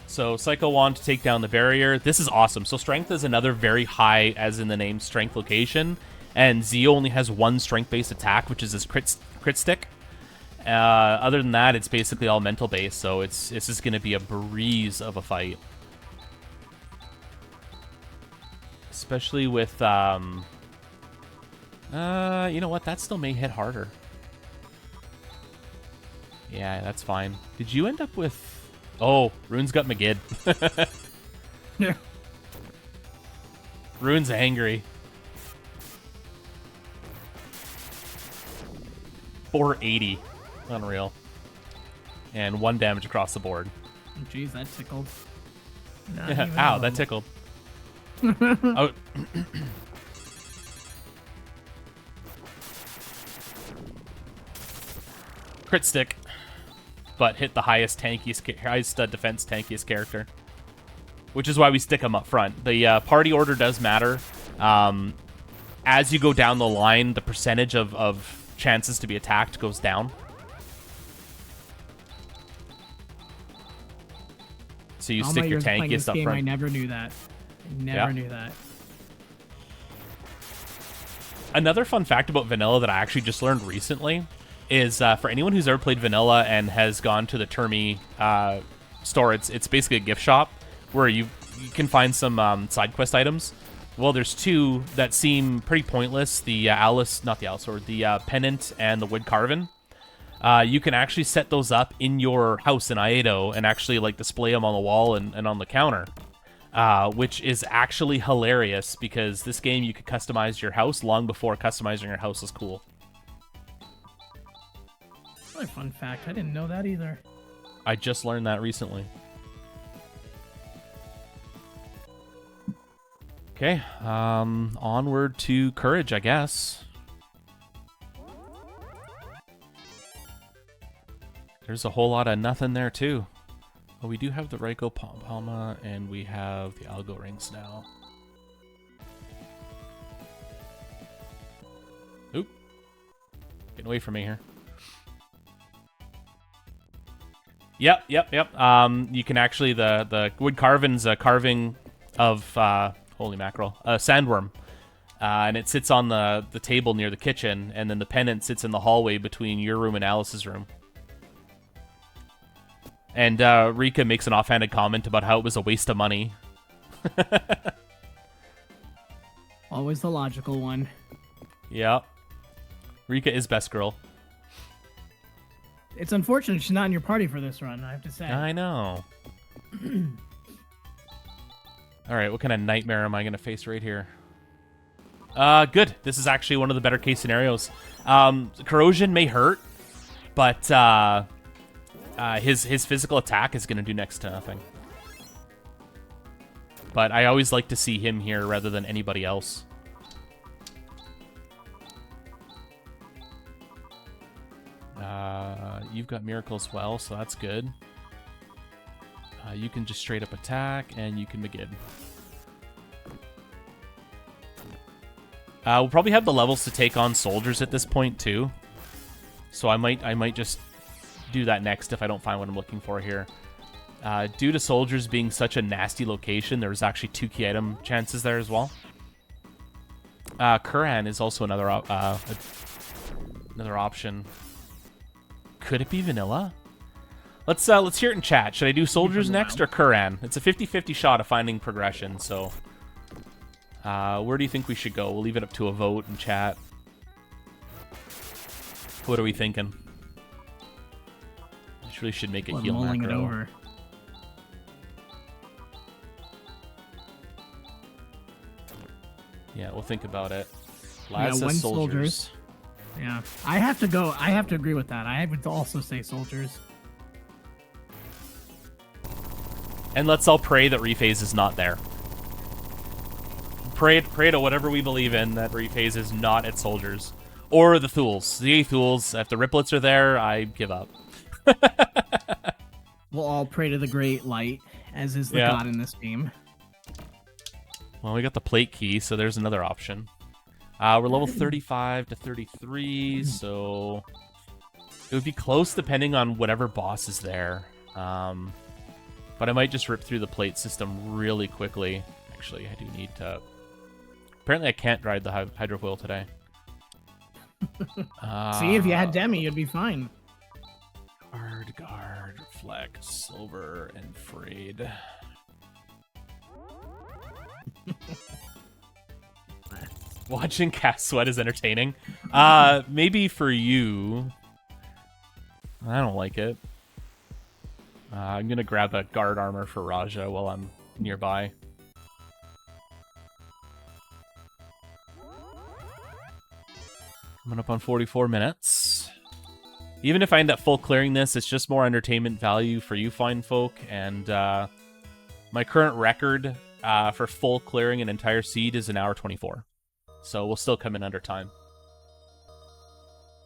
So, Cycle Wand to take down the barrier. This is awesome. So, Strength is another very high, as in the name, Strength location. And Zeo only has one Strength-based attack, which is his crit stick. Other than that, it's basically all mental-based, so this is going to be a breeze of a fight. Especially with, you know what? That still may hit harder. Yeah, that's fine. Did you end up with... Oh, Rune's got McGid. Yeah. Rune's angry. 480. Unreal. And 1 damage across the board. Jeez, that tickled. Not Yeah, even ow, a that little. tickled. Oh. Crit stick. But hit the highest defense tankiest character. Which is why we stick him up front. The party order does matter. As you go down the line, the percentage of chances to be attacked goes down. So you All stick my your years playing this tankiest up game, I front. never knew that. I never knew that. Another fun fact about vanilla that I actually just learned recently is for anyone who's ever played vanilla and has gone to the Termi store, it's basically a gift shop where you can find some side quest items. Well, there's 2 that seem pretty pointless. The the Pennant and the Wood Carven. You can actually set those up in your house in Aedo and actually like display them on the wall and on the counter. Which is actually hilarious because this game you could customize your house long before customizing your house was cool. What a fun fact. I didn't know that either. I just learned that recently. Okay, onward to Courage, I guess. There's a whole lot of nothing there, too. But we do have the Raiko Palma, and we have the Algo Rings now. Oop. Getting away from me here. Yep. You can actually, the Wood Carven's a carving of, holy mackerel, sandworm. And it sits on the table near the kitchen, and then the Pennant sits in the hallway between your room and Alice's room. And Rika makes an offhanded comment about how it was a waste of money. Always the logical one. Yeah. Rika is best girl. It's unfortunate she's not in your party for this run, I have to say. I know. Alright, what kind of nightmare am I going to face right here? Good. This is actually one of the better case scenarios. Corrosion may hurt, but his physical attack is going to do next to nothing. but I always like to see him here rather than anybody else. You've got Miracle as well, so that's good. You can just straight up attack, and you can Magid. We'll probably have the levels to take on soldiers at this point too, so I might just do that next if I don't find what I'm looking for here. Due to soldiers being such a nasty location, there's actually 2 key item chances there as well. Kuran is also another option. Could it be vanilla? Let's hear it in chat. Should I do soldiers next or Kuran? It's a 50-50 shot of finding progression, so where do you think we should go? We'll leave it up to a vote in chat. What are we thinking? I really should make a heal mulling macro. it over. Yeah, we'll think about it. Yeah, Laz says soldiers. Yeah, I have to go. I have to agree with that. I would also say soldiers. And let's all pray that rephase is not there. Pray to whatever we believe in that rephase is not at soldiers. Or the Thuls. The Thuls, if the Riplets are there, I give up. We'll all pray to the great light, as is the god in this game. Well, we got the plate key, so there's another option. We're level 35 to 33, so it would be close depending on whatever boss is there. But I might just rip through the plate system really quickly. Actually, I do need to... Apparently I can't ride the hydrofoil today. See, if you had Demi, you'd be fine. Guard, Reflect, Silver, and Frayed. Watching Cass sweat is entertaining. Maybe for you. I don't like it. I'm gonna grab a guard armor for Raja while I'm nearby. Coming up on 44 minutes. Even if I end up full clearing this, it's just more entertainment value for you fine folk, and my current record for full clearing an entire seed is 1 hour 24. So we'll still come in under time.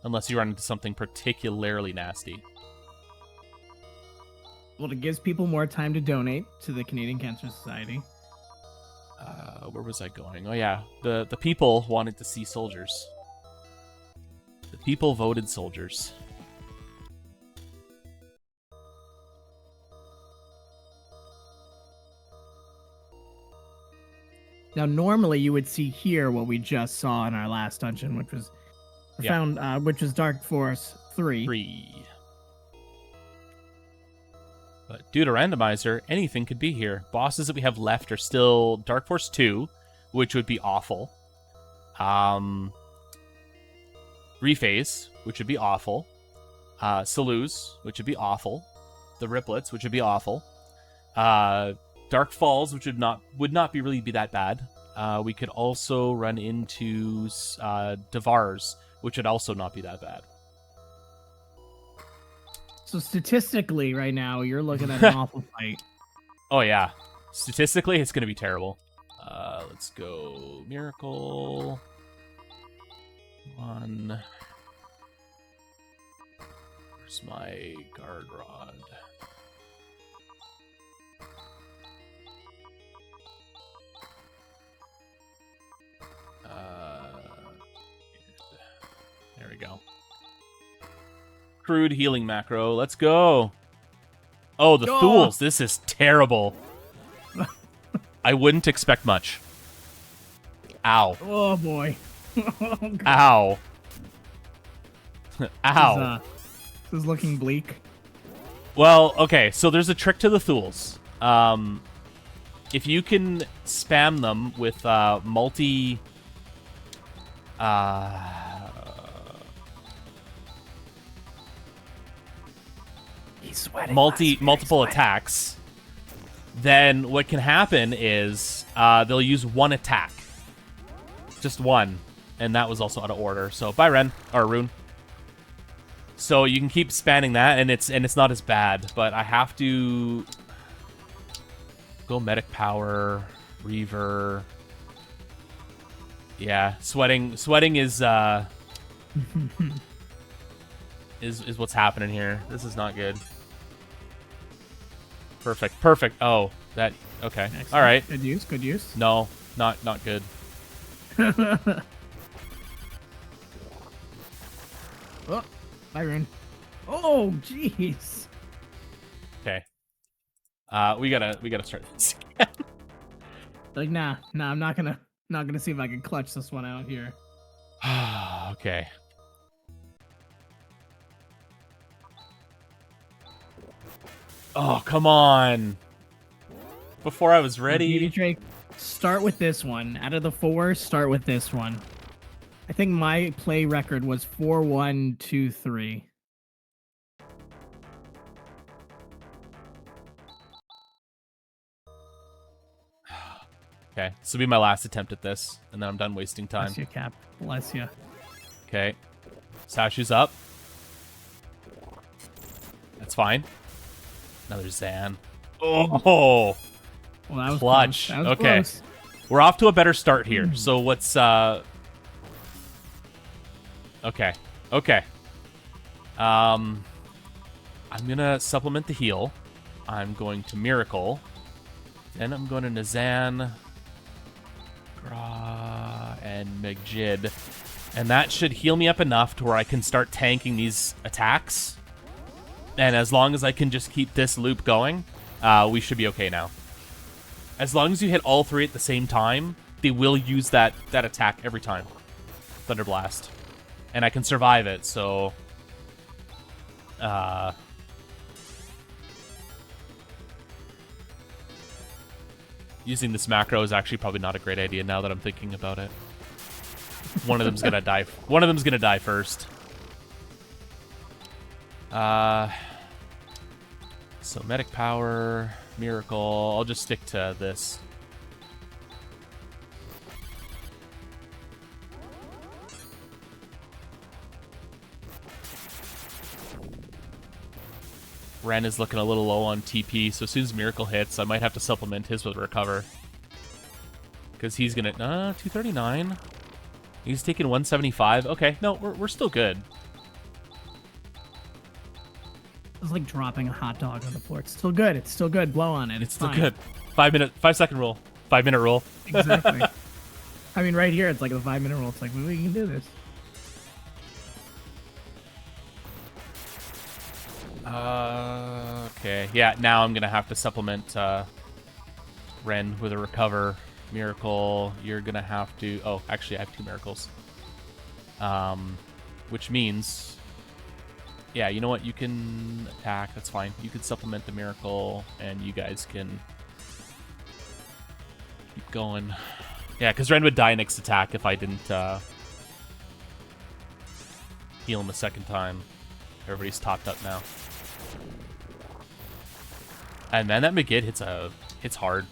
Unless you run into something particularly nasty. Well, it gives people more time to donate to the Canadian Cancer Society. Where was I going? Oh yeah, the people wanted to see soldiers. The people voted soldiers. Now, normally you would see here what we just saw in our last dungeon, which was which was Dark Force 3. But due to Randomizer, anything could be here. Bosses that we have left are still Dark Force 2, which would be awful. Rephase, which would be awful. Saluz, which would be awful. The Riplets, which would be awful. Dark Falls, which would not really be that bad. We could also run into Devars, which would also not be that bad. So statistically, right now, you're looking at an awful fight. Oh yeah, statistically, it's going to be terrible. Let's go Miracle. One. Where's my guard rod? There we go. Crude healing macro. Let's go. Oh, the Thuls. This is terrible. I wouldn't expect much. Ow. Oh, boy. Ow. Ow. This is looking bleak. Well, okay, so there's a trick to the Thuls. If you can spam them with multiple attacks, then what can happen is they'll use one attack. Just one. And that was also out of order. So bye Ren or Rune. So you can keep spamming that and it's not as bad, but I have to go medic power. Reaver. Yeah, sweating is is what's happening here. This is not good. Perfect. Oh, that okay. Excellent. All right. Good use. No, not good. Oh, Byron. Oh, jeez. Okay. We gotta start this. Like, nah, I'm not gonna see if I can clutch this one out here. Okay. Oh, come on. Before I was ready. Beauty Drake, start with this one. Out of the 4, start with this one. I think my play record was 4-1-2-3. Okay, this will be my last attempt at this, and then I'm done wasting time. Bless you, Cap. Bless you. Okay. Sashu's up. That's fine. Another Zan. Oh! Well, that was Clutch. Close. That was Okay. close. We're off to a better start here. So what's Okay. I'm gonna supplement the heal. I'm going to Miracle. Then I'm going to Nazan, Gra, and Megjid. And that should heal me up enough to where I can start tanking these attacks. And as long as I can just keep this loop going, we should be okay now. As long as you hit all 3 at the same time, they will use that attack every time. Thunder Blast. And I can survive it, so... using this macro is actually probably not a great idea now that I'm thinking about it. One of them's gonna die. One of them's gonna die first. So medic power, miracle. I'll just stick to this. Ren is looking a little low on TP, so as soon as Miracle hits, I might have to supplement his with Recover. Because he's gonna... 239. He's taking 175. Okay, no, we're still good. It's like dropping a hot dog on the floor. It's still good. It's still good. Blow on it. It's still fine. good. 5 second rule. 5 minute rule. Exactly. I mean, right here, it's like the 5 minute rule. It's like, we can do this. Okay. Yeah, now I'm gonna have to supplement Ren with a Recover. Miracle, you're gonna have to... Oh, actually, I have 2 miracles. Which means... Yeah, you know what? You can attack. That's fine. You can supplement the Miracle, and you guys can keep going. Yeah, because Ren would die next attack if I didn't heal him a second time. Everybody's topped up now. And man, that Megid hits hard.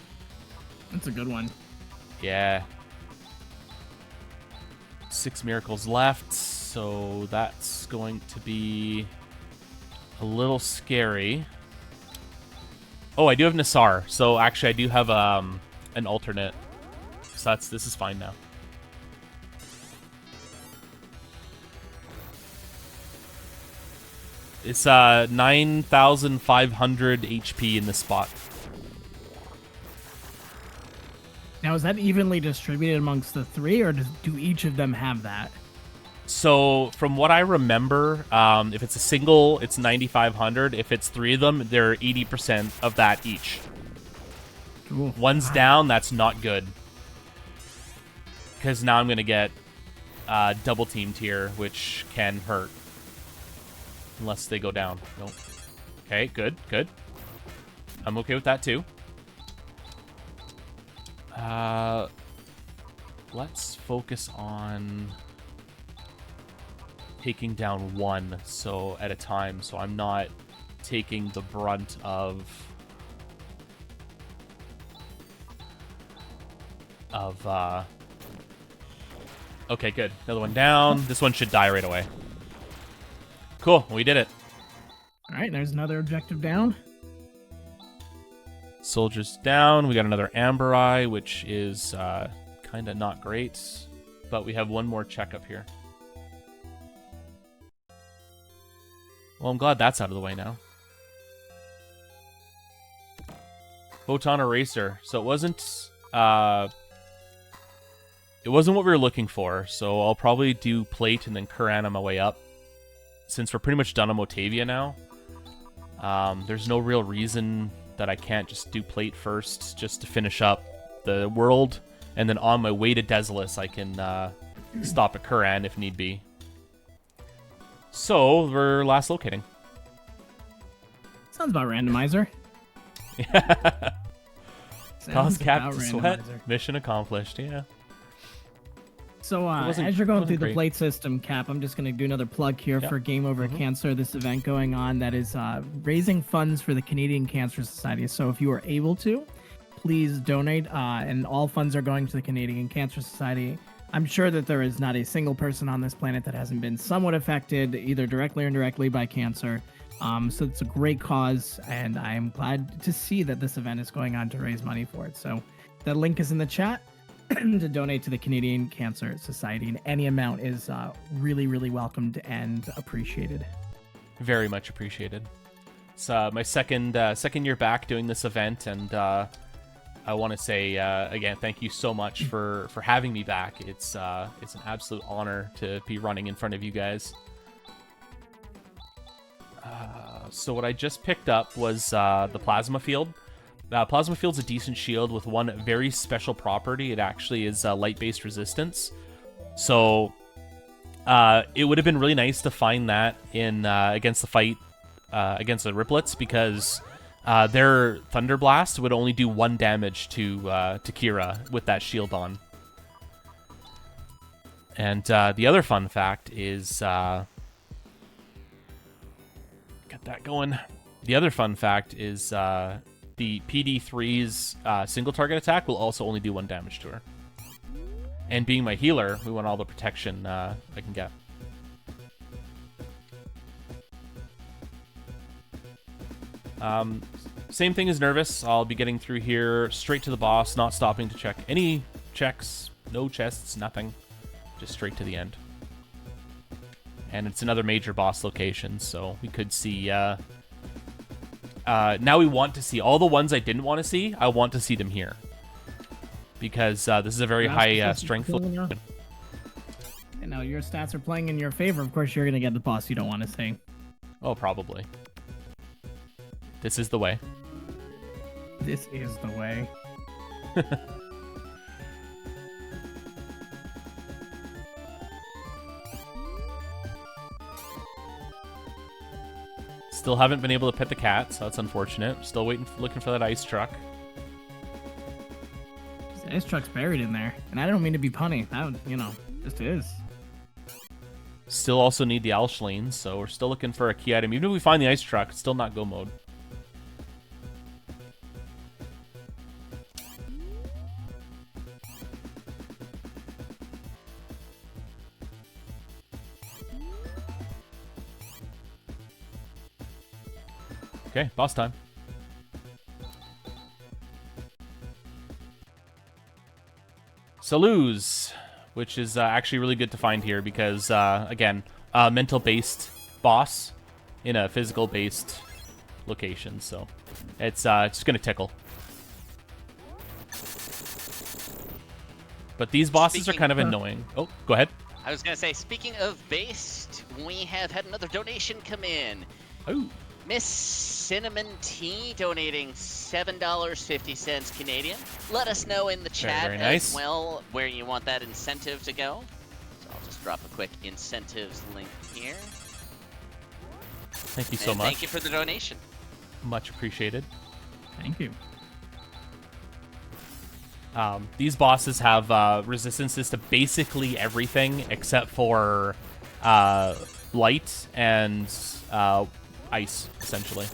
That's a good one. Yeah. 6 miracles left, so that's going to be a little scary. Oh, I do have Nassar, so actually I do have an alternate. So this is fine now. It's 9,500 HP in this spot. Now, is that evenly distributed amongst the 3, or do each of them have that? So, from what I remember, if it's a single, it's 9,500. If it's 3 of them, they're 80% of that each. Ooh, One's down, that's not good. Because now I'm going to get double teamed here, which can hurt. Unless they go down. Nope. Okay, good. I'm okay with that, too. Let's focus on taking down 1 at a time, so I'm not taking the brunt of okay, good. Another one down. This one should die right away. Cool, we did it. All right, there's another objective down. Soldiers down. We got another Amber Eye, which is kind of not great. But we have one more check up here. Well, I'm glad that's out of the way now. Photon Eraser. So it wasn't what we were looking for. So I'll probably do Plate and then Kuran on my way up. Since we're pretty much done on Motavia now. There's no real reason that I can't just do Plate first, just to finish up the world. And then on my way to Desolus, I can stop at Kuran if need be. So, we're last locating. Sounds about Randomizer. Cause Cap to sweat. Mission accomplished, yeah. So, as you're going through the plate system, Cap, I'm just going to do another plug here for Game Over Cancer, this event going on that is raising funds for the Canadian Cancer Society. So if you are able to, please donate, and all funds are going to the Canadian Cancer Society. I'm sure that there is not a single person on this planet that hasn't been somewhat affected, either directly or indirectly, by cancer. So it's a great cause, and I am glad to see that this event is going on to raise money for it. So the link is in the chat to donate to the Canadian Cancer Society, and any amount is really, really welcomed and appreciated. Very much appreciated. It's my second year back doing this event, and I want to say again, thank you so much for having me back. It's an absolute honor to be running in front of you guys. So what I just picked up was the Plasma Field. Plasma Field's a decent shield with one very special property. It actually is light-based resistance. So it would have been really nice to find that in against the fight against the Riplets, because their Thunder Blast would only do 1 damage to Kira with that shield on. And the other fun fact is... get that going. The other fun fact is the PD3's single target attack will also only do 1 damage to her. And being my healer, we want all the protection I can get. Same thing as Nervous. I'll be getting through here straight to the boss, not stopping to check any checks, no chests, nothing. Just straight to the end. And it's another major boss location, so we could see... now we want to see all the ones I didn't want to see. I want to see them here. Because this is a very high strength... And now your stats are playing in your favor. Of course, you're going to get the boss you don't want to see. Oh, probably. This is the way. This is the way. Still haven't been able to pet the cat, so that's unfortunate. Still looking for that ice truck. This ice truck's buried in there, and I don't mean to be punny. That, just is. Still also need the Alshlene, so we're still looking for a key item. Even if we find the ice truck, it's still not go mode. Okay, boss time. Saluz, which is actually really good to find here because, again, mental-based boss in a physical-based location, so it's just gonna tickle. But these bosses are kind of annoying. Oh, go ahead. I was gonna say, speaking of based, we have had another donation come in. Oh. Miss Cinnamon Tea donating $7.50 Canadian. Let us know in the chat very nice. as well where you want that incentive to go. So I'll just drop a quick incentives link here. Thank you so much. Thank you for the donation. Much appreciated. Thank you. These bosses have resistances to basically everything except for light and ice, essentially.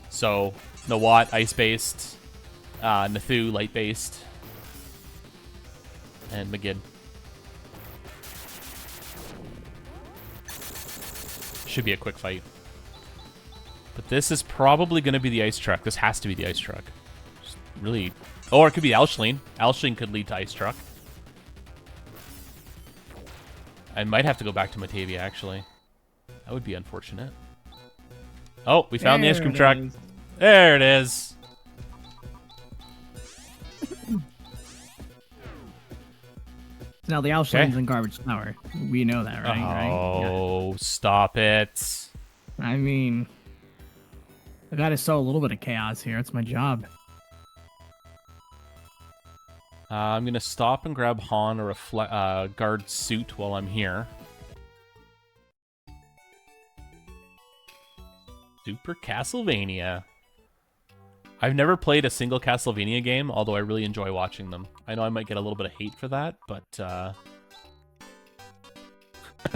So, Nawat, ice-based, Nathu, light-based, and Magid. Should be a quick fight. This is probably going to be the ice truck. This has to be the ice truck. Just really... Or it could be Alshleen. Alshleen could lead to ice truck. I might have to go back to Matavia, actually. That would be unfortunate. Oh, we found the ice cream truck. There it is. Now the Alshleen's in Garbage Tower. We know that, right? Oh, stop it. I mean, I gotta sow a little bit of chaos here. It's my job. I'm going to stop and grab Han or a guard suit while I'm here. Super Castlevania. I've never played a single Castlevania game, although I really enjoy watching them. I know I might get a little bit of hate for that, but...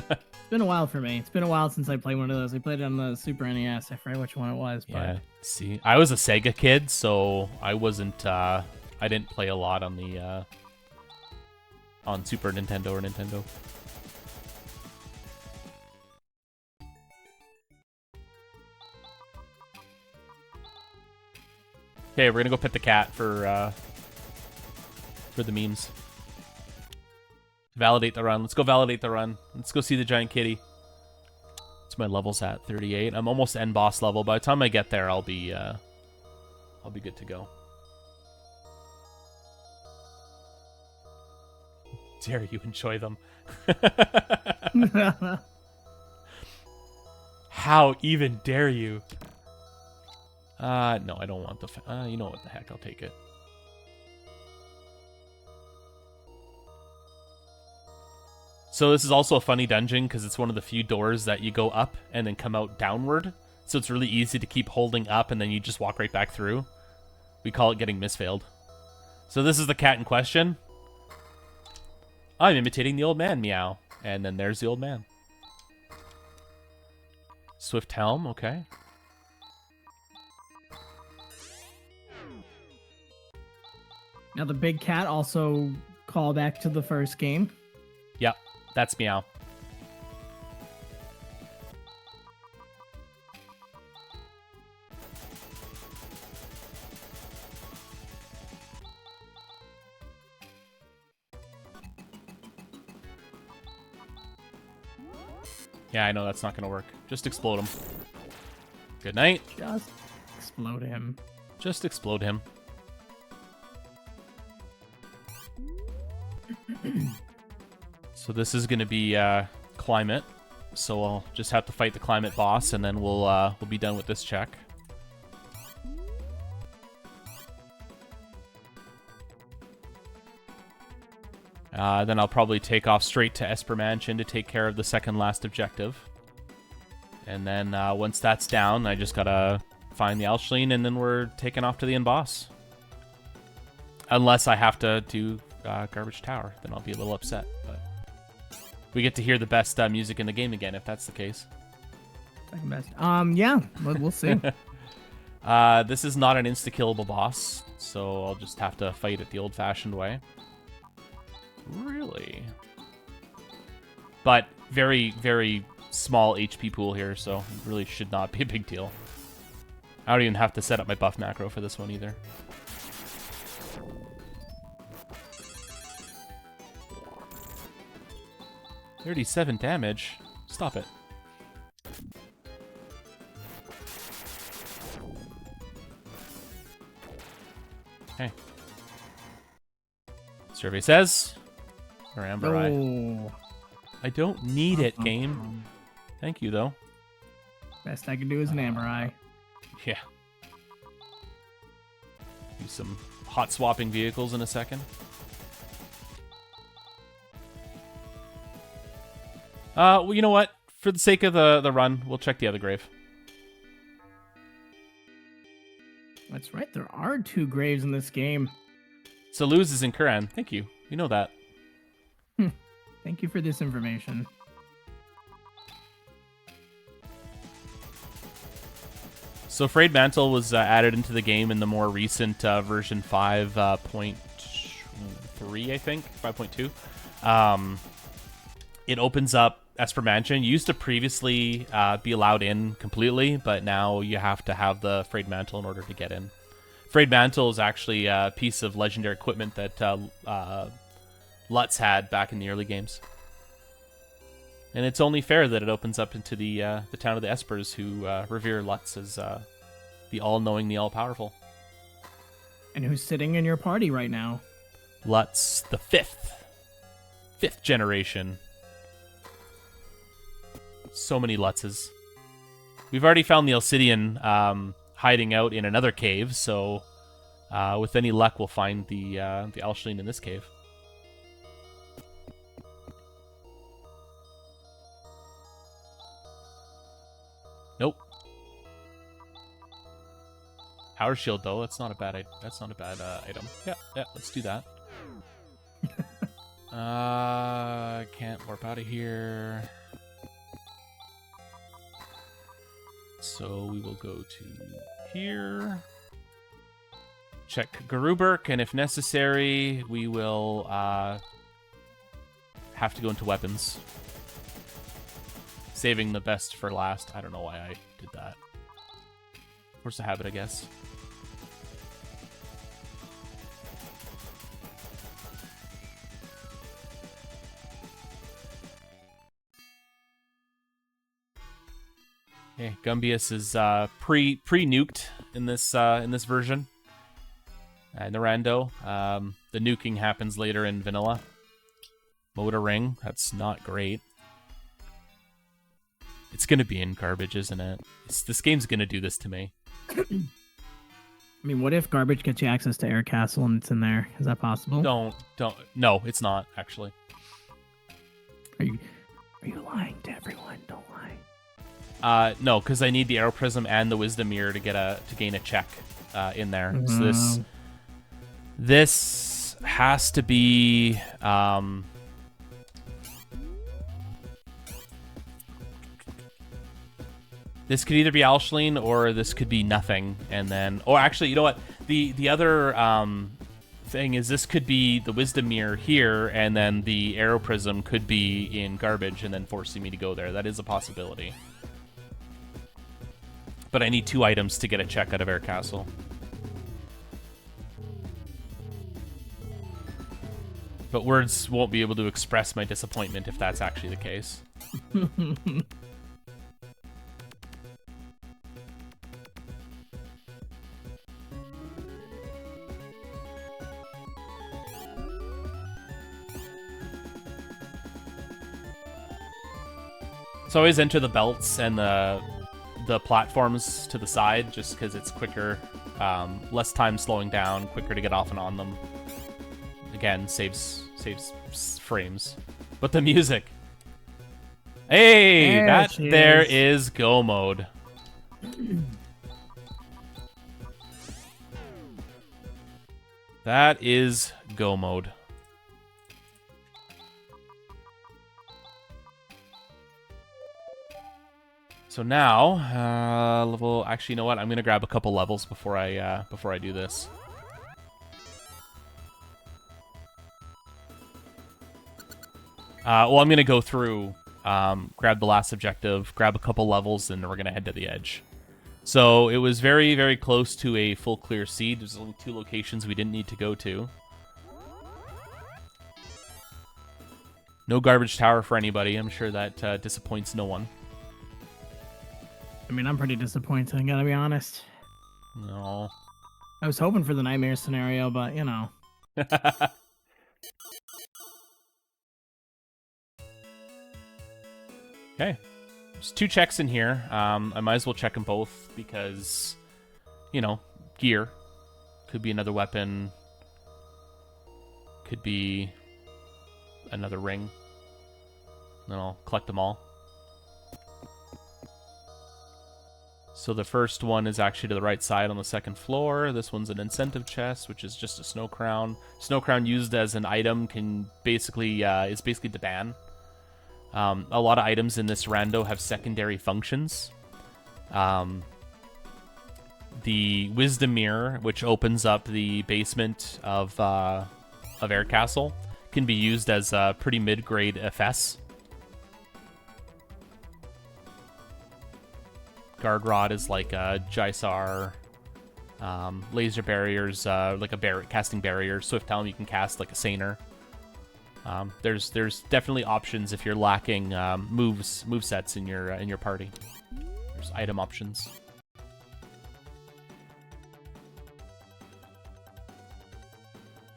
It's been a while for me. It's been a while since I played one of those. I played it on the Super NES. I forget which one it was. But... Yeah, see, I was a Sega kid, so I wasn't... I didn't play a lot on the on Super Nintendo or Nintendo. Okay, we're gonna go pet the cat for the memes. Validate the run. Let's go validate the run. Let's go see the giant kitty. What's my levels at? 38. I'm almost end boss level. By the time I get there, I'll be good to go. Dare you enjoy them? How even dare you? No, I don't want the... you know what the heck, I'll take it. So this is also a funny dungeon because it's one of the few doors that you go up and then come out downward. So it's really easy to keep holding up and then you just walk right back through. We call it getting misfailed. So this is the cat in question. I'm imitating the old man, meow. And then there's the old man. Swift Helm, okay. Now the big cat also call back to the first game. Yep, that's meow. Yeah, I know that's not going to work. Just explode him. Good night. Just explode him. Just explode him. So this is going to be climate. So I'll just have to fight the climate boss, and then we'll be done with this check. Then I'll probably take off straight to Esper Mansion to take care of the second last objective. And then once that's down, I just gotta find the Alshleen, and then we're taking off to the end boss. Unless I have to do Garbage Tower, then I'll be a little upset. But we get to hear the best music in the game again, if that's the case. Second best. Yeah, we'll see. This is not an insta-killable boss, so I'll just have to fight it the old-fashioned way. Really? But very, very small HP pool here, so it really should not be a big deal. I don't even have to set up my buff macro for this one either. $37 damage? Stop it. Okay. Survey says... Or Amber Eye. Oh. I don't need it, game. Thank you, though. Best I can do is an Amber Eye. Yeah. Do some hot swapping vehicles in a second. Well, you know what? For the sake of the run, we'll check the other grave. That's right. There are 2 graves in this game. Saluz is in Kuran. Thank you. We know that. Thank you for this information. So Frayed Mantle was added into the game in the more recent version 5.3, I think, 5.2. It opens up Esper Mansion used to previously be allowed in completely, but now you have to have the Frayed Mantle in order to get in. Frayed Mantle is actually a piece of legendary equipment that Lutz had back in the early games. And it's only fair that it opens up into the town of the Espers, who revere Lutz as the all-knowing, the all-powerful. And who's sitting in your party right now? Lutz the fifth generation. So many Lutzes. We've already found the Alcidian hiding out in another cave, so with any luck, we'll find the Alshleen in this cave. Nope. Power shield though, that's not a bad item. Yeah, let's do that. Can't warp out of here. So we will go to here. Check Garuberk, and if necessary, we will have to go into weapons. Saving the best for last. I don't know why I did that. Force of habit, I guess. Okay, Gumbius is pre-nuked in this version. In the rando, the nuking happens later in vanilla. Motor ring, that's not great. It's gonna be in garbage, isn't it? This game's gonna do this to me. I mean, what if garbage gets you access to Air Castle and it's in there? Is that possible? Don't. No, it's not actually. Are you lying to everyone? Don't lie. No, because I need the Arrow Prism and the Wisdom Mirror to gain a check in there. So this has to be this could either be Alshleen or this could be nothing, and then, or actually, you know what? The other thing is this could be the Wisdom Mirror here, and then the Arrow Prism could be in garbage, and then forcing me to go there. That is a possibility. But I need 2 items to get a check out of Air Castle. But words won't be able to express my disappointment if that's actually the case. So I always enter the belts and the platforms to the side just because it's quicker, less time slowing down, quicker to get off and on them. Again, saves frames. But the music. Hey, there is go mode. That is go mode. So now, level. Actually, you know what? I'm gonna grab a couple levels before I do this. Well, I'm gonna go through, grab the last objective, grab a couple levels, and then we're gonna head to the edge. So it was very, very close to a full clear seed. There's only 2 locations we didn't need to go to. No garbage tower for anybody. I'm sure that disappoints no one. I mean, I'm pretty disappointed, I gotta be honest. No. I was hoping for the nightmare scenario, but, you know. Okay. There's 2 checks in here. I might as well check them both because, you know, gear. Could be another weapon. Could be another ring. Then I'll collect them all. So the first one is actually to the right side on the 2nd floor. This one's an incentive chest, which is just a snow crown. Snow crown used as an item can basically is basically the ban. A lot of items in this rando have secondary functions. The Wisdom Mirror, which opens up the basement of Air Castle, can be used as a pretty mid-grade FS. Guard Rod is like a Jysar. Laser Barriers, like a casting barrier. Swift Helm, you can cast like a Saner. There's definitely options if you're lacking movesets in your party. There's item options.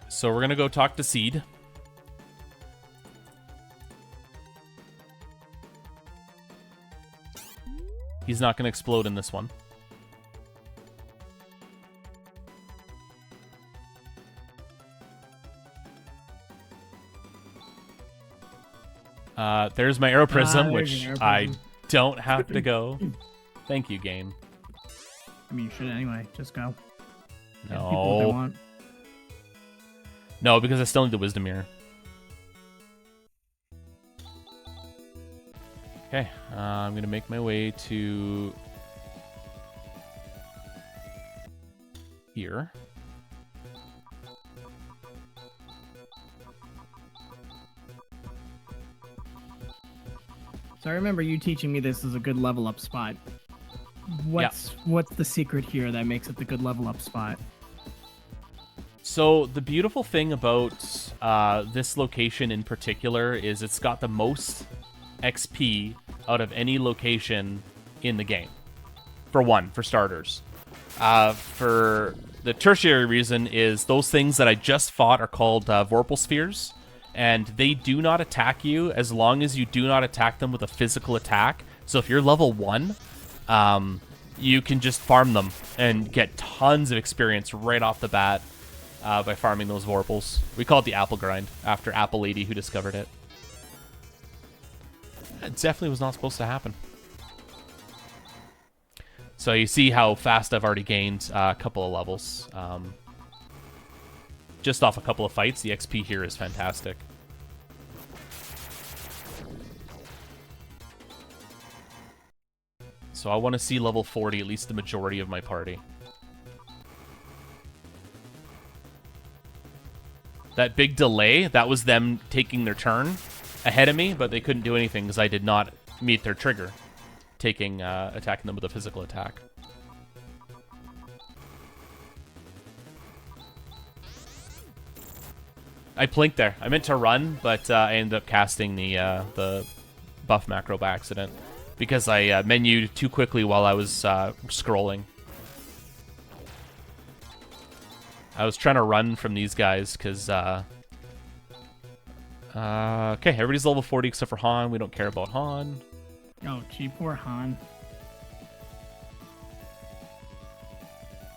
So we're gonna go talk to Seed. He's not gonna explode in this one. There's my Arrow Prism, which I don't have to go. Thank you, game. I mean, you should anyway. Just go. Give people what No. they want. No, because I still need the Wisdom Mirror. Okay, I'm going to make my way to here. So I remember you teaching me this is a good level up spot. What's the secret here that makes it the good level up spot? So the beautiful thing about this location in particular is it's got the most XP out of any location in the game. For starters. For the tertiary reason is those things that I just fought are called Vorpal Spheres, and they do not attack you as long as you do not attack them with a physical attack. So if you're level 1, you can just farm them and get tons of experience right off the bat by farming those Vorpals. We call it the Apple Grind, after Apple Lady who discovered it. It definitely was not supposed to happen. So you see how fast I've already gained a couple of levels. Just off a couple of fights, the XP here is fantastic. So I want to see level 40, at least the majority of my party. That big delay, that was them taking their turn ahead of me, but they couldn't do anything because I did not meet their trigger, attacking them with a physical attack. I plinked there. I meant to run, but I ended up casting the buff macro by accident because I menued too quickly while I was scrolling. I was trying to run from these guys because... okay, everybody's level 40 except for Han. We don't care about Han. Oh, gee, poor Han.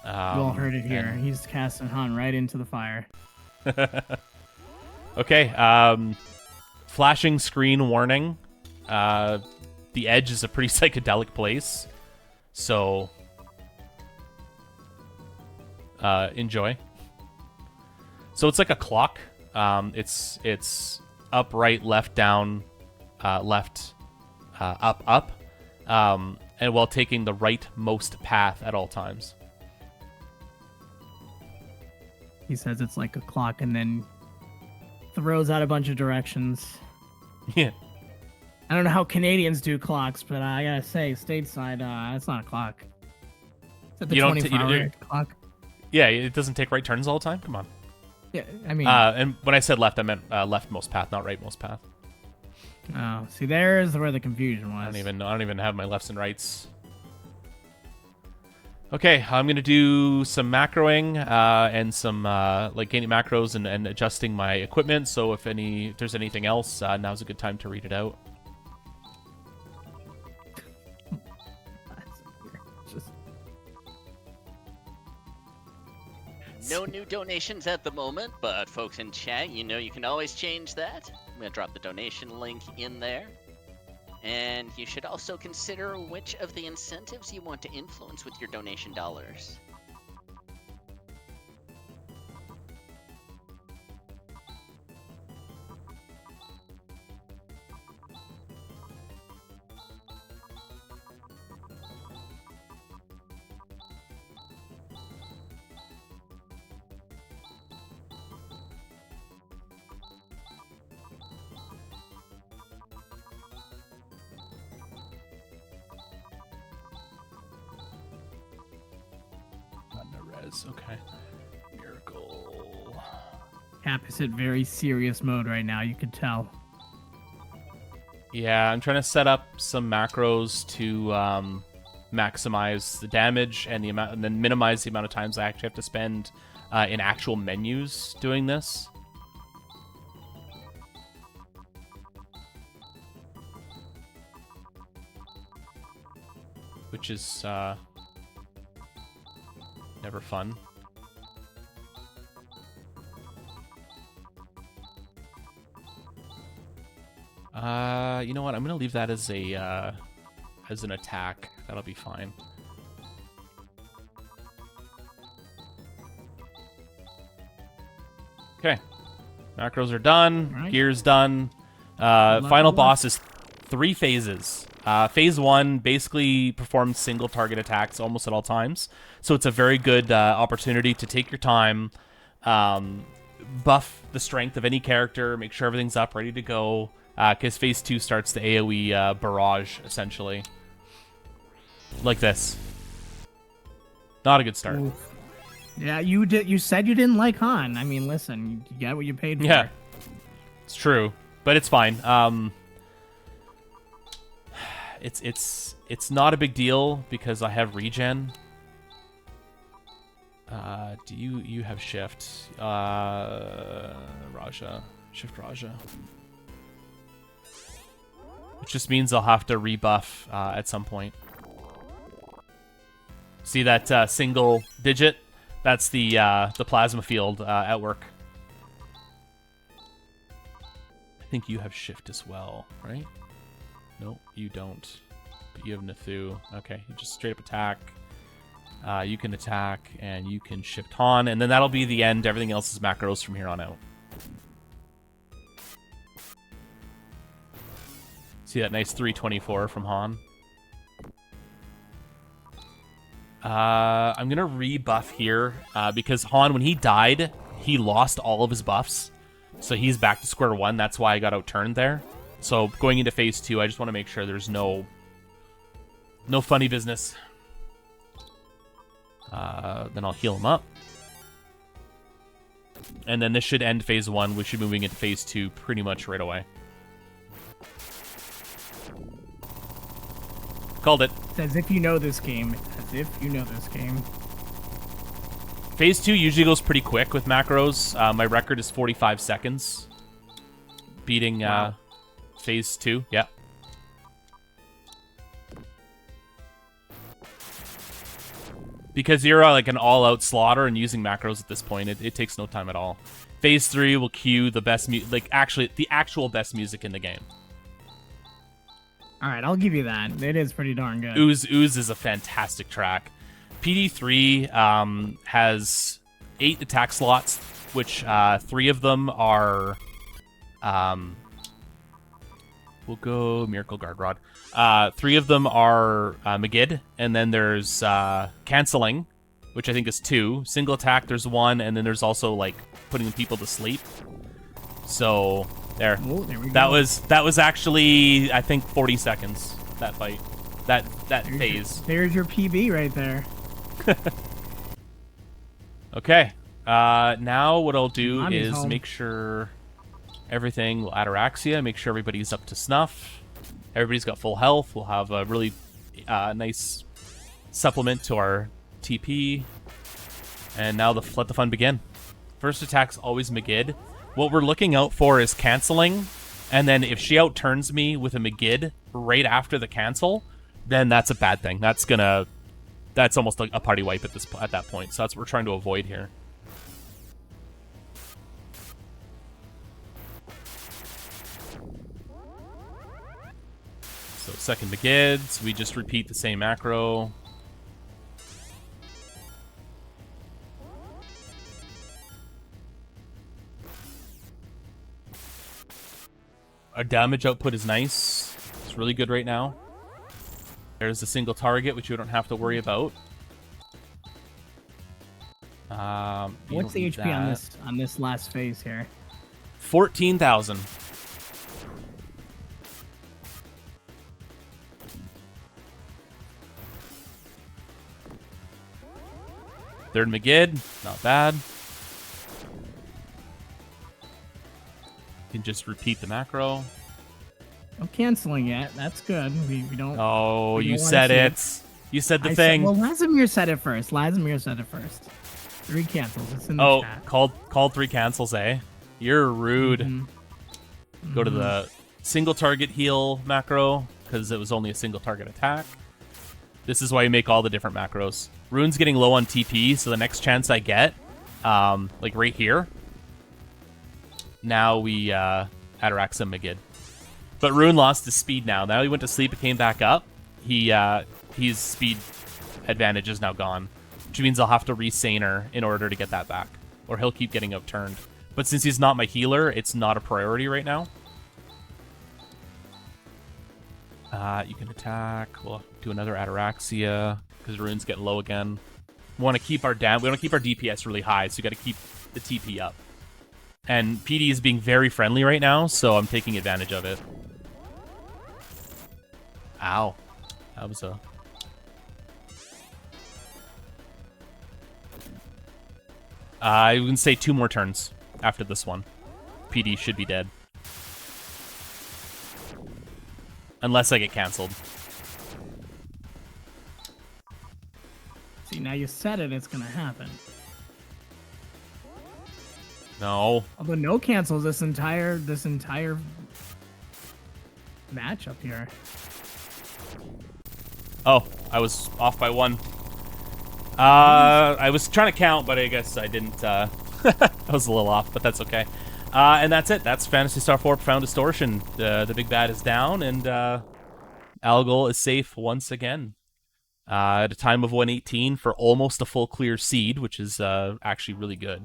You all heard it here. He's casting Han right into the fire. Okay, flashing screen warning. The edge is a pretty psychedelic place, so enjoy. So it's like a clock. It's up, right, left, down, left, up, up, and while taking the rightmost path at all times. He says it's like a clock and then throws out a bunch of directions. Yeah. I don't know how Canadians do clocks, but I gotta say, stateside, it's not a clock. It's at the 24-hour clock. Yeah, it doesn't take right turns all the time. Come on. Yeah, I mean... and when I said left, I meant leftmost path, not rightmost path. Oh, see, there's where the confusion was. I don't even have my lefts and rights. Okay, I'm gonna do some macroing and some like gaining macros and adjusting my equipment. So if there's anything else, now's a good time to read it out. No new donations at the moment, but folks in chat, you know you can always change that. I'm going to drop the donation link in there. And you should also consider which of the incentives you want to influence with your donation dollars. Enterprise. Okay. Miracle. Cap is in very serious mode right now. You could tell. Yeah, I'm trying to set up some macros to maximize the damage and the amount, and then minimize the amount of times I actually have to spend in actual menus doing this. Which is never fun. You know what? I'm gonna leave that as a as an attack. That'll be fine. Okay, macros are done. Right. Gear's done. Final boss is 3 phases. Phase 1 basically performs single target attacks almost at all times, so it's a very good opportunity to take your time, buff the strength of any character, make sure everything's up, ready to go, because Phase 2 starts the AoE barrage, essentially. Like this. Not a good start. Oof. Yeah, you did. You said you didn't like Han. I mean, listen, you got what you paid for. Yeah, it's true, but it's fine. It's not a big deal because I have regen. Do you have shift? Raja. Shift Raja. Which just means I'll have to rebuff at some point. See that single digit? That's the plasma field at work. I think you have shift as well, right? No, you don't. But you have Nathu. Okay, you just straight up attack. You can attack, and you can shift Han, and then that'll be the end. Everything else is macros from here on out. See that nice 324 from Han? I'm gonna rebuff here, because Han, when he died, he lost all of his buffs. So he's back to square one. That's why I got outturned there. So going into phase 2, I just want to make sure there's no funny business. Then I'll heal him up. And then this should end phase 1. We should be moving into phase 2 pretty much right away. Called it. It's as if you know this game. As if you know this game. Phase 2 usually goes pretty quick with macros. My record is 45 seconds. Beating phase 2, yeah. Because you're like an all-out slaughter and using macros at this point, it takes no time at all. Phase 3 will cue the best the actual best music in the game. All right, I'll give you that. It is pretty darn good. Ooze is a fantastic track. PD3 has 8 attack slots, which 3 of them are... we'll go Miracle Guard Rod. 3 of them are Magid, and then there's Canceling, which I think is 2. Single attack, there's 1, and then there's also, like, putting people to sleep. So, there. Oh, there we go. That was actually, I think, 40 seconds, that fight. That phase. There's your PB right there. Okay. Now what I'll do Mommy's is home. make sure everything will ataraxia, make sure everybody's up to snuff. Everybody's got full health. We'll have a really nice supplement to our TP. And now let the fun begin. First attack's always Magid. What we're looking out for is Canceling, and then if she outturns me with a Magid right after the cancel, then that's a bad thing. That's almost like a party wipe at that point. So that's what we're trying to avoid here. So second Magids, we just repeat the same macro. Our damage output is nice. It's really good right now. There's a single target, which you don't have to worry about. What's the HP on this last phase here? 14,000. Third Magid, not bad. You can just repeat the macro. No canceling yet. That's good. We don't. Oh, we don't you wanna said see it. You said the I thing. Well, Lazimir said it first. 3 cancels. It's in the chat. Called 3 cancels, eh? You're rude. Go to the single target heal macro, because it was only a single target attack. This is why you make all the different macros. Rune's getting low on TP, so the next chance I get, like right here, now we Atarax him Magid. But Rune lost his speed now. Now he went to sleep, it came back up. His speed advantage is now gone, which means I'll have to re-Saner in order to get that back, or he'll keep getting outturned. But since he's not my healer, it's not a priority right now. You can attack. We'll do another Ataraxia because Rune's getting low again. We want to keep our DPS really high, so you got to keep the TP up. And PD is being very friendly right now, so I'm taking advantage of it. Ow. That was a... I can say 2 more turns after this one. PD should be dead. Unless I get cancelled. See, now you said it, it's gonna happen. No. Although no cancels this entire match up here. Oh, I was off by 1. I was trying to count, but I guess I didn't. I was a little off, but that's okay. And that's it. That's Phantasy Star 4 Profound Distortion. The big bad is down, and Algol is safe once again. At a time of 118 for almost a full clear seed, which is actually really good.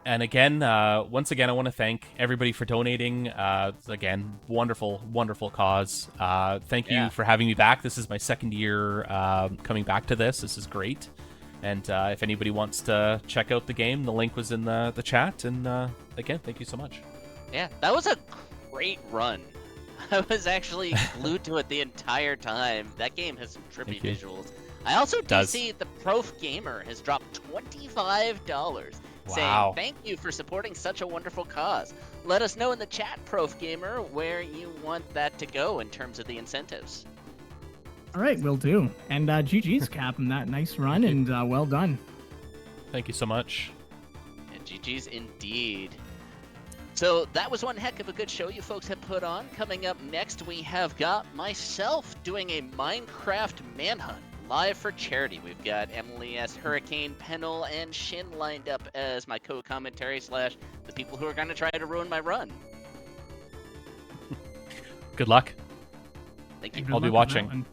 And again, once again, I want to thank everybody for donating. Again, wonderful, wonderful cause. Thank you for having me back. This is my 2nd year coming back to this. This is great. And if anybody wants to check out the game, the link was in the chat. And again, thank you so much. Yeah, that was a great run. I was actually glued to it the entire time. That game has some trippy visuals. I also do see the Prof Gamer has dropped $25. Saying thank you for supporting such a wonderful cause. Let us know in the chat, Prof Gamer, where you want that to go in terms of the incentives. All right, will do. And GG's Cap in that nice run, and well done. Thank you so much. And GG's indeed. So that was one heck of a good show you folks have put on. Coming up next, we have got myself doing a Minecraft manhunt. Live for charity. We've got Emily S, Hurricane, Pennell, and Shin lined up as my co-commentary / the people who are going to try to ruin my run. Good luck. Thank you. I'll be watching.